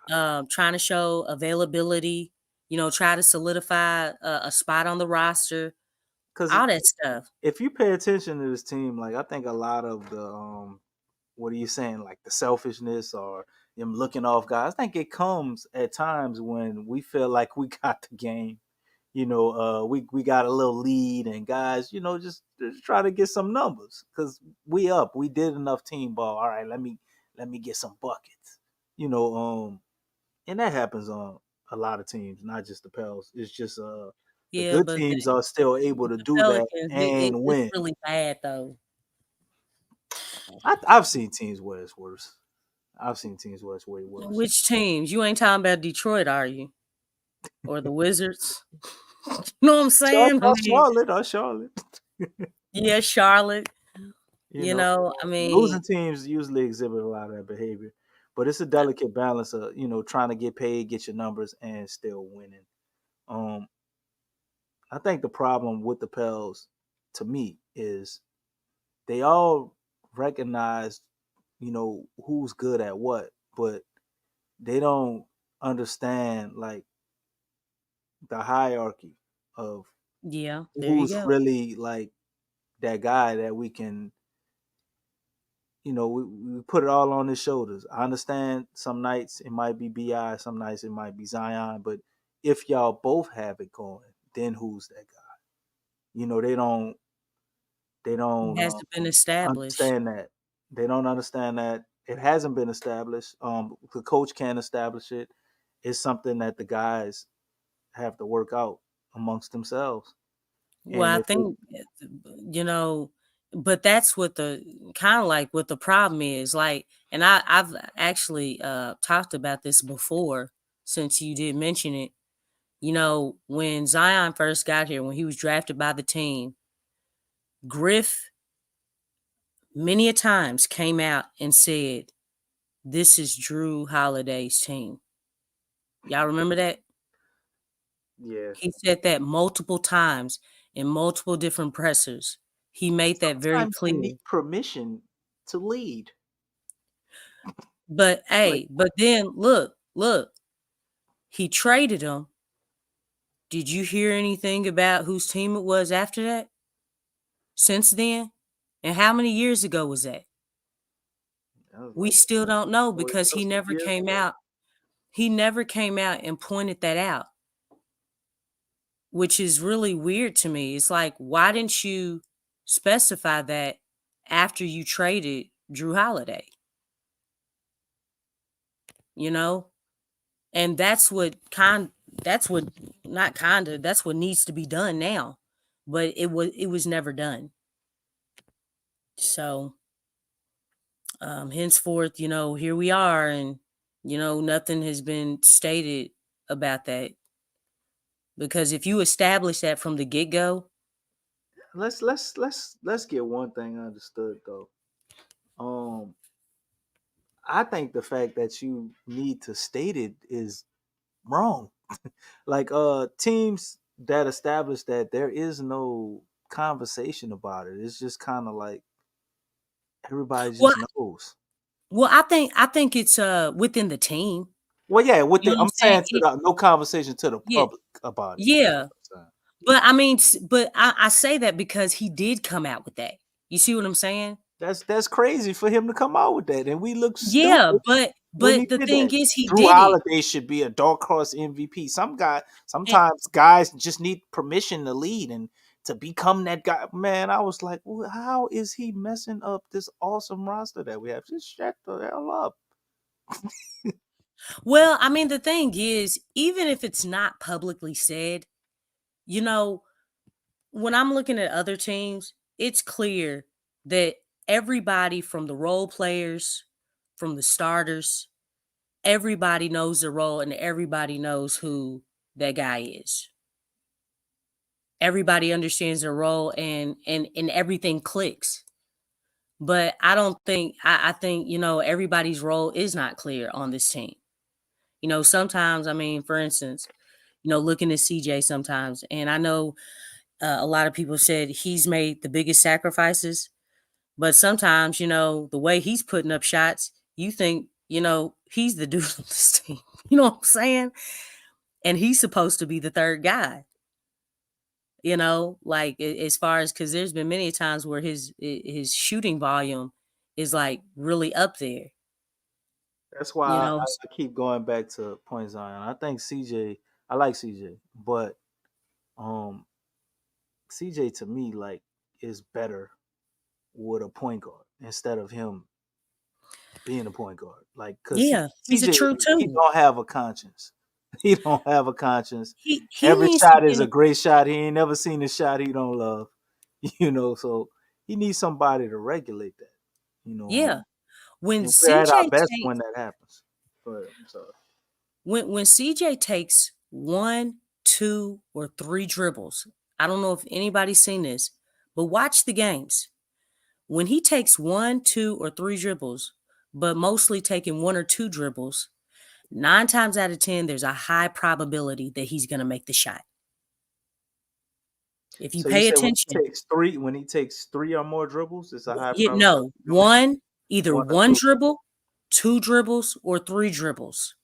Trying to show availability, you know, try to solidify a spot on the roster, all that stuff. If you pay attention to this team, like I think a lot of the what are you saying, like the selfishness or them looking off guys, I think it comes at times when we feel like we got the game. You know, we got a little lead, and guys, you know, just try to get some numbers because we up. We did enough team ball. All right, let me get some buckets. You know, and that happens on a lot of teams, not just the Pels. It's just the good but teams are still able to do that Pelicans, and it's win. really bad though. I've seen teams where it's worse. I've seen teams where it's way worse. Which teams? You ain't talking about Detroit, are you? Or the Wizards? You know what I'm saying? Charlotte. Yeah, Charlotte. You know, I mean, losing teams usually exhibit a lot of that behavior, but it's a delicate balance of, you know, trying to get paid, get your numbers, and still winning. I think the problem with the Pels, to me, is they all recognize, you know, who's good at what, but they don't understand like the hierarchy of yeah, there you who's go. really like that guy that we can, you know, we put it all on his shoulders. I understand some nights it might be BI, some nights it might be Zion, but if y'all both have it going, then who's that guy? You know, they don't It hasn't been established. understand that. They don't understand that it hasn't been established. The coach can't establish it. It's something that the guys have to work out amongst themselves. Well, I think, you know, but that's what the kind of like what the problem is. Like, and I've actually talked about this before since you did mention it. You know, when Zion first got here, when he was drafted by the team, Griff many a times came out and said, "This is Drew Holiday's team." Y'all remember that? Yeah. He said that multiple times in multiple different pressers. He made that very clear. They need permission to lead. But hey, but then look, he traded him. Did you hear anything about whose team it was after that? Since then? And how many years ago was that? We still don't know because he never came out. He never came out and pointed that out, which is really weird to me. It's like, why didn't you specify that after you traded Drew Holiday? You know? And that's what that's what needs to be done now. But it was never done. So henceforth, you know, here we are, and Nothing has been stated about that. Because if you establish that from the get-go, Let's get one thing understood though. I think the fact that you need to state it is wrong. Like teams that establish that there is no conversation about it. It's just kind of like everybody well, just knows. I think it's within the team. Well, yeah, You know what I'm I'm saying? saying no conversation to the Yeah, public about it. yeah. That's what I'm saying. But I mean, but I say that because he did come out with that. You see what I'm saying? That's crazy for him to come out with that, and we look Yeah, stupid when he but the did thing that. is, he Drew did it. Holiday should be a dark horse MVP. And, Sometimes guys just need permission to lead and to become that guy. Man, I was like, well, how is he messing up this awesome roster that we have? Just shut the hell up. well, I mean, the thing is, even if it's not publicly said, when I'm looking at other teams, it's clear that everybody from the role players, from the starters, everybody knows their role and everybody knows who that guy is. Everybody understands their role and everything clicks. But I don't think I think, everybody's role is not clear on this team. Sometimes, I mean, for instance, looking at CJ sometimes, and I know a lot of people said he's made the biggest sacrifices, but sometimes, the way he's putting up shots, you think, he's the dude on this team. You know what I'm saying? And he's supposed to be the third guy. Like as far as, because there's been many times where his shooting volume is like really up there. That's why You I, know, I keep going back to Point Zion. I think CJ, I like CJ, but um, CJ to me like is better with a point guard instead of him being a point guard. Like, cause yeah, he's a CJ, true he two. don't have a conscience. He don't have a conscience. He Every needs shot is a something. great shot. He ain't never seen a shot he don't love. So he needs somebody to regulate that. Yeah, when And we're at our CJ best when takes that happens. But I'm sorry. when CJ takes 1, 2, or 3 dribbles, I don't know if anybody's seen this, but watch the games. When he takes 1, 2, or 3 dribbles, but mostly taking 1 or 2 dribbles, 9 times out of 10, there's a high probability that he's going to make the shot. If you So you pay said attention, when he takes three or more dribbles, it's a high no, probability. either One or one two. dribble, 2 dribbles, or 3 dribbles.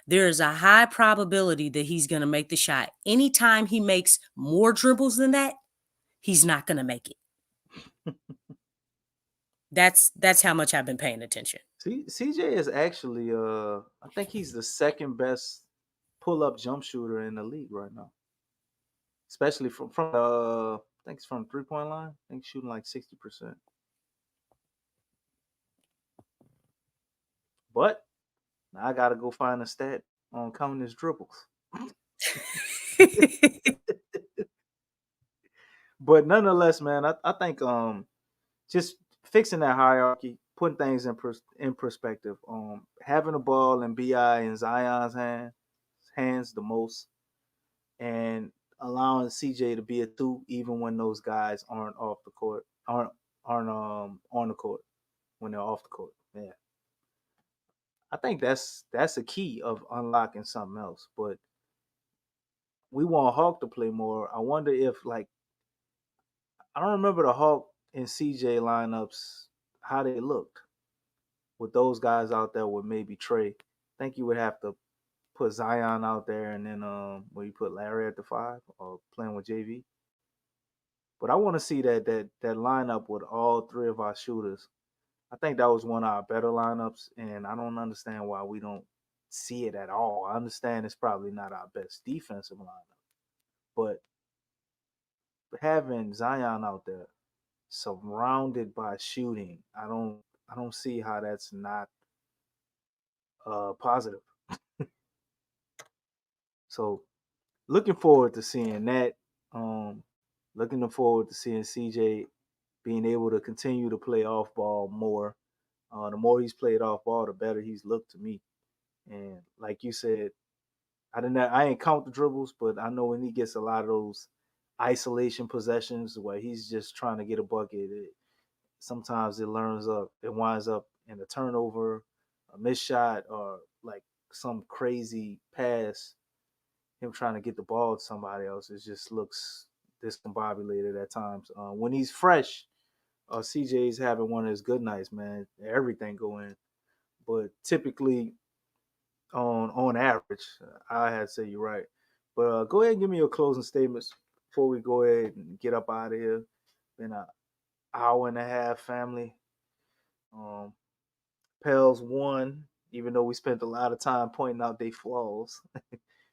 There is a high probability that he's going to make the shot. Anytime he makes more dribbles than that, he's not going to make it. That's how much I've been paying attention. CJ is actually I think he's the second best pull up jump shooter in the league right now. Especially from I think it's from 3-point line. I think he's shooting like 60%. But now I gotta go find a stat on counting his dribbles. But nonetheless, man, I think just fixing that hierarchy, putting things in perspective, having the ball in BI and Zion's hands the most, and allowing CJ to be a 2 even when those guys aren't off the court, aren't on the court when they're off the court. Yeah. I think that's a key of unlocking something else. But we want Hawk to play more. I wonder if I don't remember the Hawk and CJ lineups how they looked with those guys out there with maybe Trey. I think you would have to put Zion out there and then where you put Larry at the 5 or playing with JV. But I want to see that lineup with all 3 of our shooters. I think that was one of our better lineups, and I don't understand why we don't see it at all. I understand it's probably not our best defensive lineup, but having Zion out there surrounded by shooting, I don't see how that's not positive. So looking forward to seeing that. Looking forward to seeing CJ being able to continue to play off ball more. The more he's played off ball, the better he's looked to me. And like you said, I ain't count the dribbles, but I know when he gets a lot of those isolation possessions where he's just trying to get a bucket, sometimes it winds up in a turnover, a missed shot, or like some crazy pass. Him trying to get the ball to somebody else, it just looks discombobulated at times. When he's fresh, CJ's having one of his good nights, man. Everything go in, but typically, on average, I had to say you're right. But go ahead and give me your closing statements before we go ahead and get up out of here. Been an hour and a half, family. Pels won, even though we spent a lot of time pointing out their flaws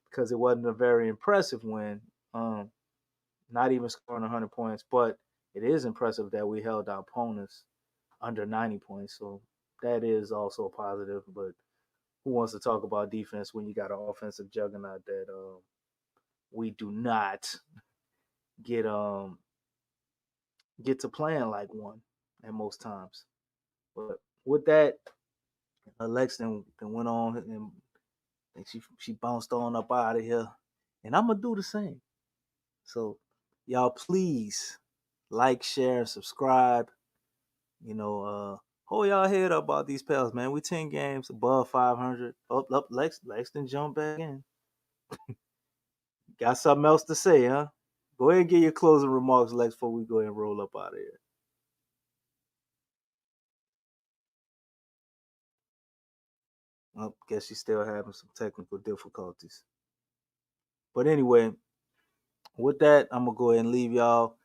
because it wasn't a very impressive win. Not even scoring 100 points, but it is impressive that we held our opponents under 90 points. So that is also a positive, but who wants to talk about defense when you got an offensive juggernaut that we do not get to playing like one at most times. But with that, Lexxah then went on and she bounced on up out of here, and I'm gonna do the same. So y'all please like, share, and subscribe. Hold y'all head up about these Pels, man. We 10 games above 500. Up, Lexxah jump back in. Got something else to say, huh? Go ahead and get your closing remarks, Lex, before we go ahead and roll up out of here. Well, guess she's still having some technical difficulties. But anyway, with that, I'm going to go ahead and leave y'all.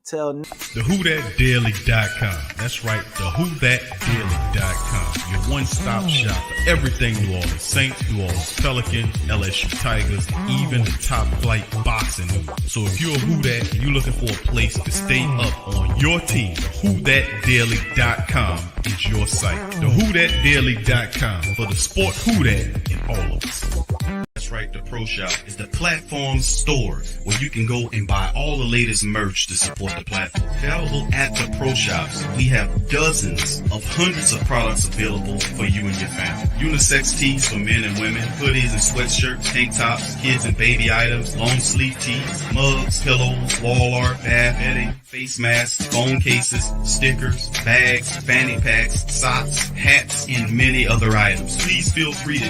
TheWhoThatDaily.com. That's right, TheWhoThatDaily.com. Your one-stop shop for everything New Orleans Saints, New Orleans Pelicans, LSU Tigers, even the top flight boxing news. So if you're a Who That and you're looking for a place to stay up on your team, WhoThatDaily.com is your site. TheWhoThatDaily.com for the sport Who That in all of us. That's right, the Pro Shop is the platform store where you can go and buy all the latest merch to support the platform. Available at the Pro Shops, we have dozens of hundreds of products available for you and your family. Unisex tees for men and women, hoodies and sweatshirts, tank tops, kids and baby items, long sleeve tees, mugs, pillows, wall art, bath bedding, face masks, phone cases, stickers, bags, fanny packs, socks, hats, and many other items. Please feel free to